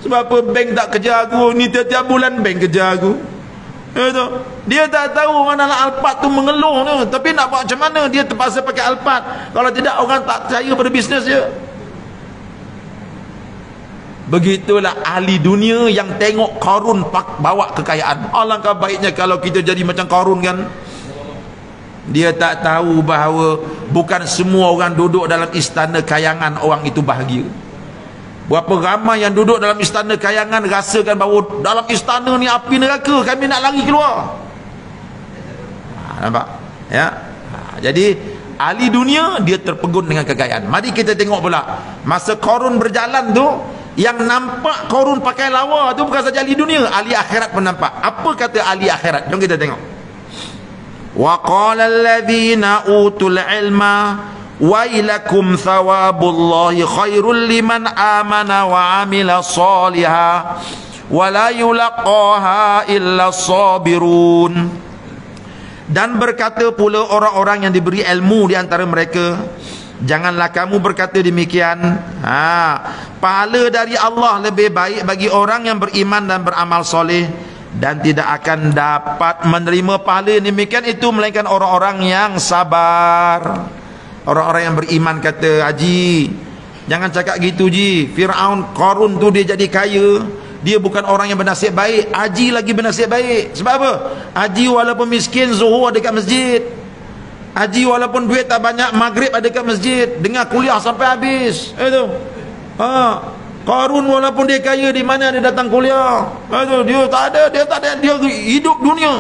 Sebab apa? Bank tak kejar aku. Ni tiap-tiap bulan bank kejar aku. Itu. Dia tak tahu orang dalam Alphard tu mengeluh tu. Tapi nak buat macam mana? Dia terpaksa pakai Alphard. Kalau tidak, orang tak percaya pada bisnes dia. Begitulah ahli dunia yang tengok Qarun bawa kekayaan. Alangkah baiknya kalau kita jadi macam Qarun kan. Dia tak tahu bahawa bukan semua orang duduk dalam istana kayangan orang itu bahagia. Berapa ramai yang duduk dalam istana kayangan rasakan bahawa dalam istana ni api neraka, kami nak lari keluar. Nampak? Ya. Jadi ahli dunia dia terpegun dengan kekayaan. Mari kita tengok pula masa Qarun berjalan tu, yang nampak Qarun pakai lawa tu bukan saja ahli dunia, ahli akhirat pun nampak. Apa kata ahli akhirat? Jom kita tengok. Wa qala alladhina utul ilma wailakum thawabullahi khairul liman amana wa amila saliha wa la yulaqaha illa sabirun. Dan berkata pula orang-orang yang diberi ilmu di antara mereka, janganlah kamu berkata demikian. Pahala dari Allah lebih baik bagi orang yang beriman dan beramal soleh, dan tidak akan dapat menerima pahala yang demikian itu melainkan orang-orang yang sabar. Orang-orang yang beriman kata, Haji, jangan cakap gitu Ji. Fir'aun, Qarun tu dia jadi kaya, dia bukan orang yang bernasib baik. Haji lagi bernasib baik. Sebab apa? Haji walaupun miskin, zuhur ada kat masjid. Haji walaupun duit tak banyak, maghrib ada kat masjid, dengar kuliah sampai habis. Itu. Qarun walaupun dia kaya, di mana dia datang kuliah? Itu. Dia tak ada, dia hidup dunia.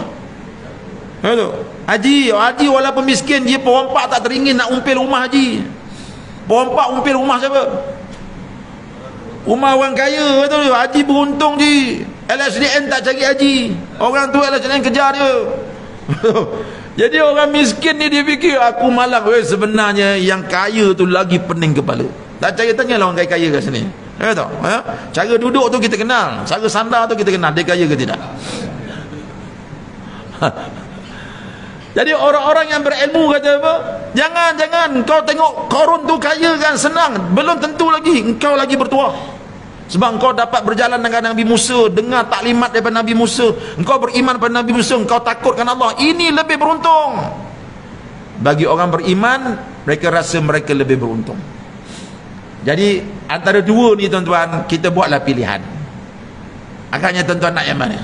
Itu. Haji walaupun miskin, dia perompak tak teringin nak umpil rumah haji. Perompak umpil rumah siapa? Rumah orang kaya tu. Haji beruntung je. LSDN tak cari haji. Orang tu LSDN kejar dia. Jadi orang miskin ni dia fikir, aku malah sebenarnya yang kaya tu lagi pening kepala. Tak cari tanyalah orang kaya-kaya kat sini. Tahu? Cara duduk tu kita kenal, cara sandar tu kita kenal, dia kaya ke tidak. Jadi orang-orang yang berilmu kata apa? Jangan kau tengok Qarun tu kaya kan, senang. Belum tentu lagi engkau lagi bertuah. Sebab engkau dapat berjalan dengan Nabi Musa, dengar taklimat daripada Nabi Musa, engkau beriman pada Nabi Musa, engkau takutkan Allah. Ini lebih beruntung. Bagi orang beriman, mereka rasa mereka lebih beruntung. Jadi antara dua ni tuan-tuan, kita buatlah pilihan. Agaknya tuan-tuan nak yang mana?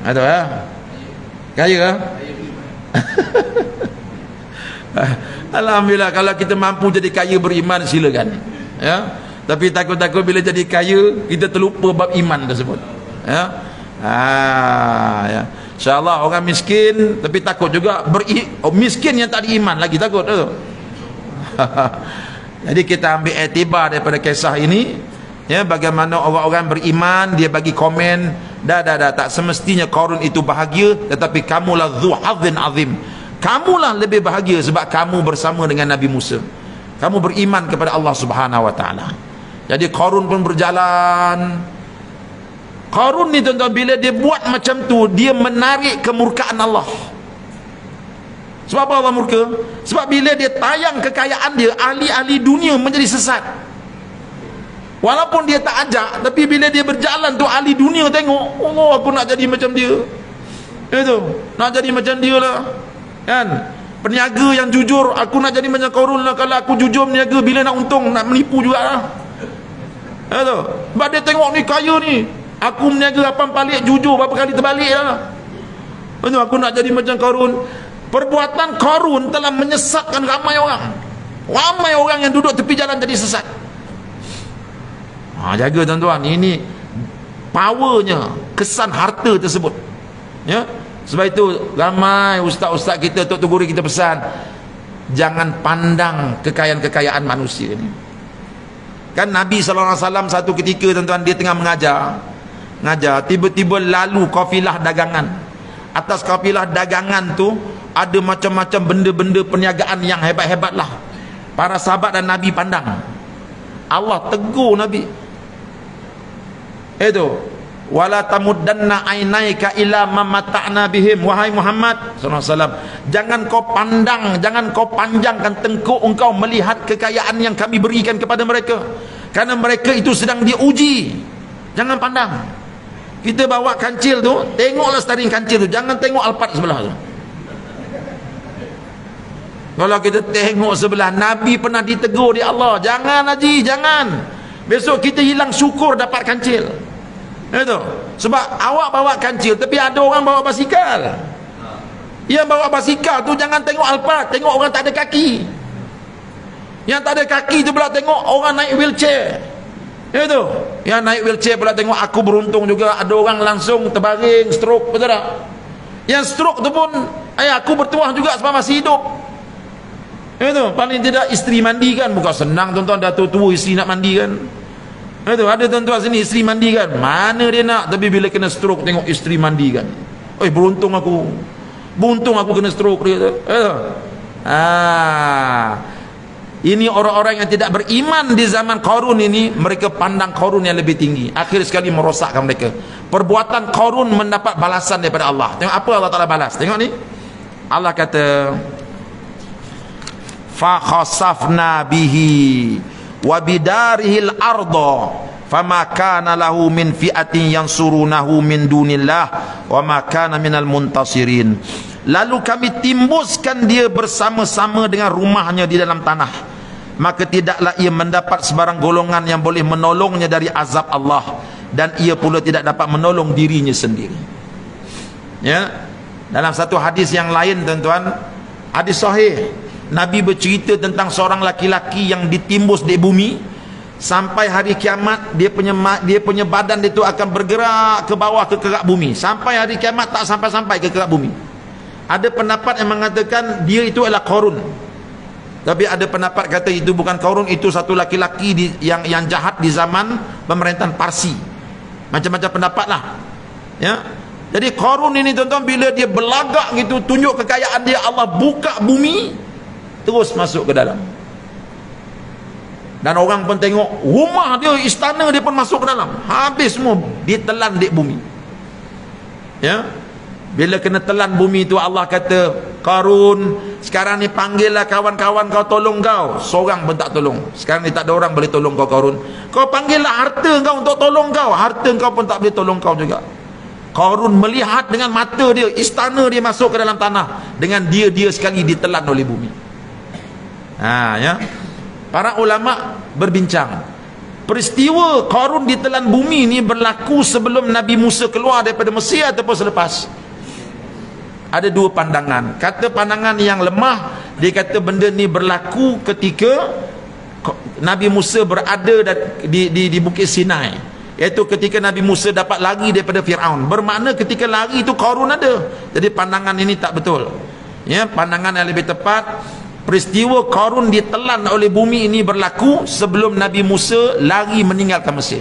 Ada ya? Kaya ke? Alhamdulillah, kalau kita mampu jadi kaya beriman, silakan. Ya. Tapi takut-takut bila jadi kaya kita terlupa bab iman tersebut. Ya. Ya. InsyaAllah orang miskin tapi takut juga miskin yang tak ada iman lagi takut tu. Jadi kita ambil iktibar daripada kisah ini, ya, bagaimana orang-orang beriman dia bagi komen, dah tak semestinya Qarun itu bahagia, tetapi kamulah dzu hadzin azim. Kamulah lebih bahagia sebab kamu bersama dengan Nabi Musa. Kamu beriman kepada Allah Subhanahu wa taala. Jadi Qarun pun berjalan. Qarun ni tuan-tuan, bila dia buat macam tu, dia menarik kemurkaan Allah. Sebab apa Allah murka? Sebab bila dia tayang kekayaan dia, ahli-ahli dunia menjadi sesat. Walaupun dia tak ajak, tapi bila dia berjalan tu, ahli dunia tengok, Allah, aku nak jadi macam dia. Itu, nak jadi macam dia lah. Kan? Peniaga yang jujur, aku nak jadi macam Qarun lah. Kalau aku jujur meniaga, bila nak untung, nak menipu jugalah. Itu. Sebab dia tengok ni kaya ni, aku meniaga 8 balik, jujur berapa kali terbalik lah. Itu, aku nak jadi macam Qarun. Perbuatan Qarun telah menyesatkan ramai orang. Ramai orang yang duduk tepi jalan jadi sesat. Jaga tuan-tuan, ini powernya kesan harta tersebut. Ya. Sebab itu ramai ustaz-ustaz kita, tok guru kita pesan, jangan pandang kekayaan-kekayaan manusia ni. Kan Nabi SAW satu ketika tuan-tuan, dia tengah mengajar. ngajar, tiba-tiba lalu kafilah dagangan. Atas kafilah dagangan tu ada macam-macam benda-benda perniagaan yang hebat-hebat lah. Para sahabat dan Nabi pandang. Allah tegur Nabi. Itu, wala tamuddanna ainaika ila ma mata'na bihim, wahai Muhammad sallallahu alaihi wasallam, jangan kau pandang, jangan kau panjangkan tengkuk engkau melihat kekayaan yang kami berikan kepada mereka, karena mereka itu sedang diuji. Jangan pandang. Kita bawa kancil tu, tengoklah steering kancil tu, jangan tengok Alphard sebelah tu. Kalau kita tengok sebelah, Nabi pernah ditegur di Allah, jangan haji, jangan. Besok kita hilang syukur dapat kancil. Itu. Sebab awak bawa kancil, tapi ada orang bawa basikal. Yang bawa basikal tu jangan tengok Alphard, tengok orang tak ada kaki. Yang tak ada kaki tu pula tengok orang naik wheelchair. Itu. Yang naik wheelchair pula tengok, aku beruntung juga ada orang langsung terbaring, stroke, betul tak? Yang stroke tu pun, aku bertuah juga sebab masih hidup. Itu, paling tidak isteri mandi kan. Bukan senang tuan-tuan, dah tua isteri nak mandi kan. Itu, ada tuan-tuan sini isteri mandi kan, mana dia nak, tapi bila kena stroke tengok isteri mandi kan. Beruntung aku kena stroke dia tu. Ini orang-orang yang tidak beriman di zaman Qarun ini, mereka pandang Qarun yang lebih tinggi, akhir sekali merosakkan mereka. Perbuatan Qarun mendapat balasan daripada Allah. Tengok apa Allah Ta'ala balas. Tengok ni, Allah kata, fa khasafna bihi wa bidarihil arda fama kana lahu min fi'atin yansurunahu min dunillah wa ma kana minal muntasirin. Lalu kami timbuskan dia bersama-sama dengan rumahnya di dalam tanah, maka tidaklah ia mendapat sebarang golongan yang boleh menolongnya dari azab Allah, dan ia pula tidak dapat menolong dirinya sendiri. Ya, dalam satu hadis yang lain tuan-tuan, hadis sahih, Nabi bercerita tentang seorang laki-laki yang ditimbus di bumi sampai hari kiamat. Dia punya badan itu akan bergerak ke bawah ke kerak bumi sampai hari kiamat, tak sampai-sampai ke kerak bumi. Ada pendapat yang mengatakan dia itu adalah Qarun, tapi ada pendapat kata itu bukan Qarun, itu satu laki-laki yang jahat di zaman pemerintahan Parsi. Macam-macam pendapat lah, ya. Jadi Qarun ini tuan-tuan, bila dia berlagak gitu, tunjuk kekayaan dia, Allah buka bumi terus masuk ke dalam, dan orang pun tengok rumah dia, istana dia pun masuk ke dalam, habis semua ditelan di bumi. Ya, bila kena telan bumi tu, Allah kata, Qarun, sekarang ni panggillah kawan-kawan kau tolong kau. Seorang pun tak tolong. Sekarang ni tak ada orang boleh tolong kau, Qarun. Kau panggillah harta kau untuk tolong kau, harta kau pun tak boleh tolong kau juga. Qarun melihat dengan mata dia, istana dia masuk ke dalam tanah, dengan dia sekali ditelan oleh bumi. Ya, para ulama berbincang, peristiwa Qarun ditelan bumi ni berlaku sebelum Nabi Musa keluar daripada Mesir ataupun selepas. Ada dua pandangan. Kata pandangan yang lemah, dia kata benda ni berlaku ketika Nabi Musa berada di Bukit Sinai, iaitu ketika Nabi Musa dapat lari daripada Fir'aun. Bermakna ketika lari itu Qarun ada. Jadi pandangan ini tak betul. Ya, pandangan yang lebih tepat, peristiwa Qarun ditelan oleh bumi ini berlaku sebelum Nabi Musa lari meninggalkan Mesir.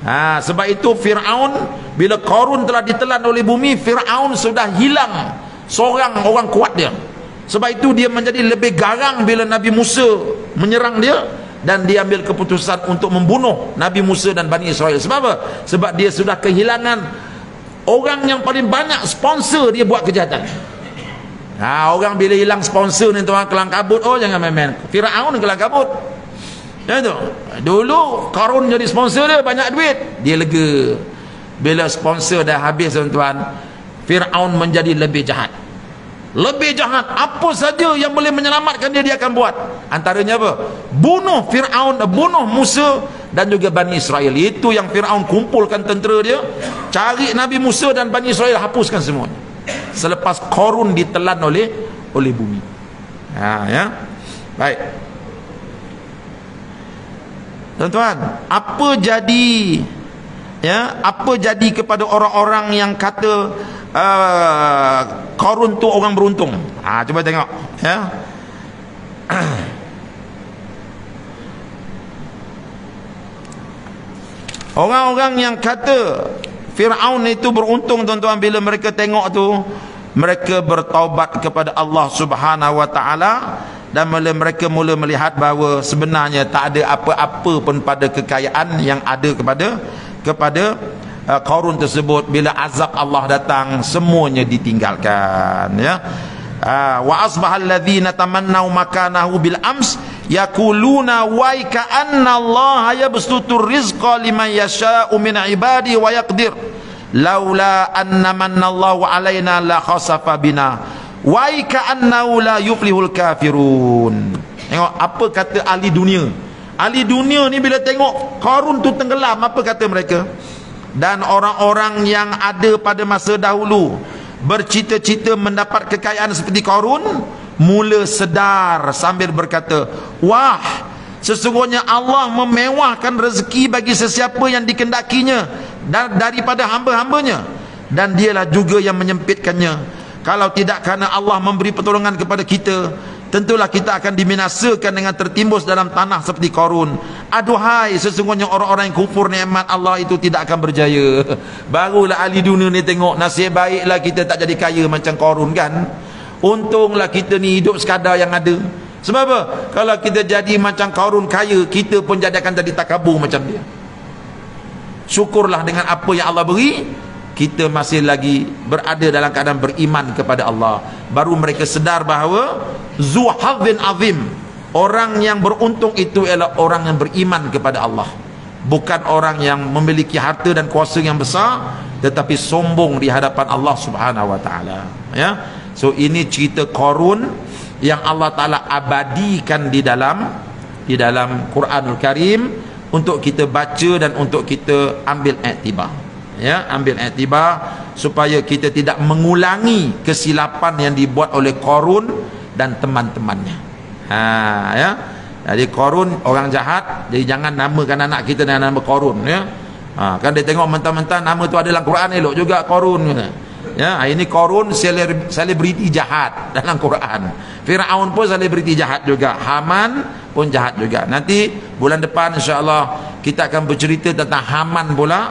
Sebab itu Fir'aun, bila Qarun telah ditelan oleh bumi, Fir'aun sudah hilang seorang orang kuat dia. Sebab itu dia menjadi lebih garang bila Nabi Musa menyerang dia, dan dia ambil keputusan untuk membunuh Nabi Musa dan Bani Israel. Sebab apa? Sebab dia sudah kehilangan orang yang paling banyak sponsor dia buat kejahatan. Orang bila hilang sponsor ni tuan, kelang kabut. Jangan main-main. Fir'aun kelang kabut. Ya tu. Dulu Qarun jadi sponsor dia, banyak duit, dia lega. Bila sponsor dah habis tuan-tuan, Fir'aun menjadi lebih jahat. Lebih jahat. Apa saja yang boleh menyelamatkan dia, dia akan buat. Antaranya apa? Bunuh Fir'aun, bunuh Musa dan juga Bani Israel. Itu yang Fir'aun kumpulkan tentera dia, cari Nabi Musa dan Bani Israel, hapuskan semua. Selepas Qarun ditelan oleh bumi. Ya. Baik. Tuan-tuan, apa jadi kepada orang-orang yang kata Qarun tu orang beruntung? Cuba tengok, ya. Orang-orang yang kata Fir'aun itu beruntung tuan-tuan, bila mereka tengok tu, mereka bertaubat kepada Allah Subhanahu wa taala, dan mereka mula melihat bahawa sebenarnya tak ada apa-apa pun pada kekayaan yang ada kepada Qarun tersebut. Bila azab Allah datang, semuanya ditinggalkan, ya. Wa asbahal ladzina tamannau makanahu bil ams yaquluna wa ka'anna Allah yabsutur rizqa liman yasha'u min ibadi wa yaqdir laula anna manallahu alaina la khasafa bina wa ka'annahu la yuflihul kafirun. Tengok apa kata ahli dunia. Ahli dunia ni bila tengok Qarun tu tenggelam, apa kata mereka? Dan orang-orang yang ada pada masa dahulu bercita-cita mendapat kekayaan seperti Qarun mula sedar sambil berkata, wah, sesungguhnya Allah memewahkan rezeki bagi sesiapa yang dikendakinya daripada hamba-hambanya, dan dialah juga yang menyempitkannya. Kalau tidak kerana Allah memberi pertolongan kepada kita, tentulah kita akan diminasakan dengan tertimbus dalam tanah seperti Qarun. Aduhai, sesungguhnya orang-orang yang kufur nikmat Allah itu tidak akan berjaya. Barulah ahli dunia ni tengok, nasib baiklah kita tak jadi kaya macam Qarun kan. Untunglah kita ni hidup sekadar yang ada. Sebab apa? Kalau kita jadi macam Qarun kaya, kita pun akan jadi takabur macam dia. Syukurlah dengan apa yang Allah beri, kita masih lagi berada dalam keadaan beriman kepada Allah. Baru mereka sedar bahawa zu hadzin azim, orang yang beruntung itu ialah orang yang beriman kepada Allah, bukan orang yang memiliki harta dan kuasa yang besar tetapi sombong di hadapan Allah Subhanahu wa taala, ya. So ini cerita Qarun yang Allah Taala abadikan di dalam Quranul Karim untuk kita baca dan untuk kita ambil iktibar, ya, ambil iktibar supaya kita tidak mengulangi kesilapan yang dibuat oleh Qarun dan teman-temannya. Ya. Jadi Qarun orang jahat, jadi jangan namakan anak kita dengan nama Qarun, ya. Kan dia tengok mentah-mentah nama tu ada dalam Quran, elok juga Qarun. Ya, ini Qarun selebriti jahat dalam Quran. Firaun pun selebriti jahat juga. Haman pun jahat juga. Nanti bulan depan insya-Allah kita akan bercerita tentang Haman pula.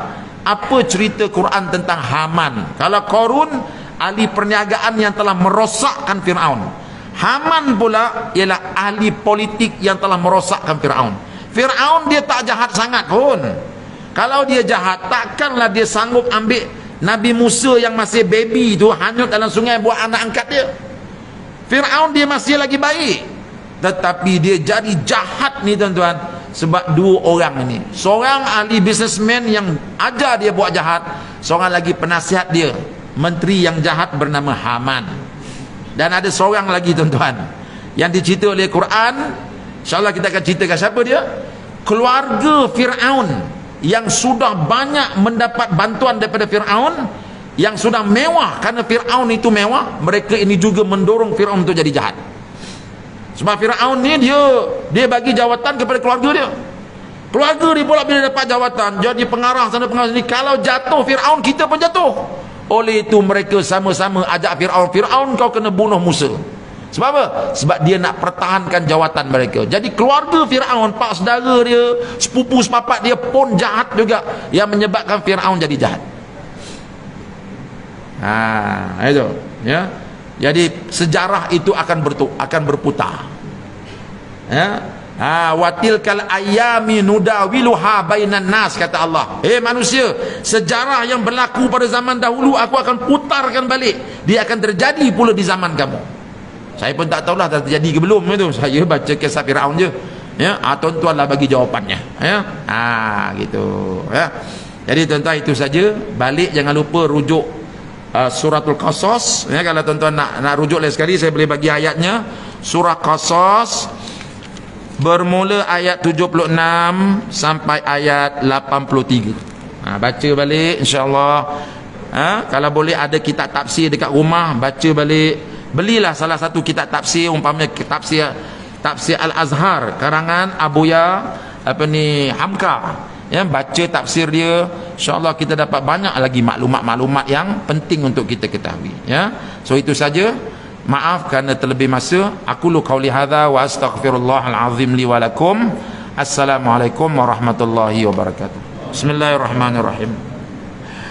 Apa cerita Quran tentang Haman? Kalau Qarun ahli perniagaan yang telah merosakkan Firaun, Haman pula ialah ahli politik yang telah merosakkan Firaun. Firaun dia tak jahat sangat pun. Kalau dia jahat, takkanlah dia sanggup ambil Nabi Musa yang masih baby tu hanyut dalam sungai buat anak angkat dia. Firaun dia masih lagi baik, tetapi dia jadi jahat ni tuan-tuan sebab dua orang ini. Seorang ahli businessman yang ajar dia buat jahat, seorang lagi penasihat dia, menteri yang jahat bernama Haman. Dan ada seorang lagi tuan-tuan yang dicerita oleh Quran, insya-Allah kita akan ceritakan siapa dia. Keluarga Firaun yang sudah banyak mendapat bantuan daripada Firaun, yang sudah mewah kerana Firaun itu mewah, mereka ini juga mendorong Firaun untuk jadi jahat. Sebab Firaun ni dia bagi jawatan kepada keluarga dia. Keluarga dia pula bila dapat jawatan jadi pengarah sana pengarah sini, kalau jatuh Firaun kita pun jatuh. Oleh itu mereka sama-sama ajak Firaun, kau kena bunuh Musa. Sebab apa? Sebab dia nak pertahankan jawatan mereka. Jadi keluarga Firaun, pak saudara dia, sepupu sepapat dia pun jahat juga, yang menyebabkan Firaun jadi jahat. Itu, ya. Jadi sejarah itu akan berputar. Ya. Watilkal ayami nudawiluha bainan nas, kata Allah. Manusia, sejarah yang berlaku pada zaman dahulu aku akan putarkan balik. Dia akan terjadi pula di zaman kamu. Saya pun tak tahulah terjadi ke belum itu. Saya baca kisah Firaun je. Ya, tuan-tuanlah bagi jawapannya. Ya. Gitu. Ya. Jadi tuan-tuan itu saja. Balik jangan lupa rujuk suratul Qasas. Ya, kalau tuan-tuan nak rujuk lagi sekali, saya boleh bagi ayatnya. Surah Qasas bermula ayat 76 sampai ayat 83. Baca balik insya-Allah. Kalau boleh ada kitab tafsir dekat rumah, baca balik. Belilah salah satu kitab tafsir, umpamanya tafsir Al-Azhar karangan Abuya Hamka, ya, baca tafsir dia, insya-Allah kita dapat banyak lagi maklumat-maklumat yang penting untuk kita ketahui, ya. So itu saja. Maaf kerana terlebih masa. Aku lu qauli hadza wa astaghfirullahal azim li wa lakum. Assalamualaikum warahmatullahi wabarakatuh. Bismillahirrahmanirrahim.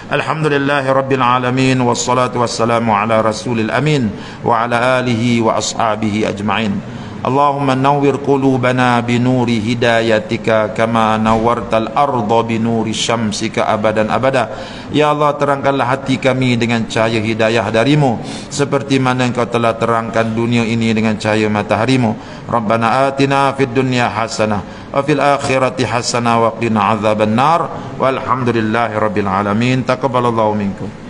Alhamdulillahi rabbil alamin, wassalatu wassalamu ala rasulil amin wa ala alihi wa ashabihi ajma'in. Allahumma nawwir qulubana binuri hidayatika kama nawwartal arda binuri syamsika abadan abada. Ya Allah, terangkanlah hati kami dengan cahaya hidayah darimu, seperti mana engkau telah terangkan dunia ini dengan cahaya mataharimu. Rabbana atina fid dunya hasanah wa fil akhirati hasanah wa qina azaban nar. Walhamdulillahi rabbil alamin. Taqabbalallahu minkum.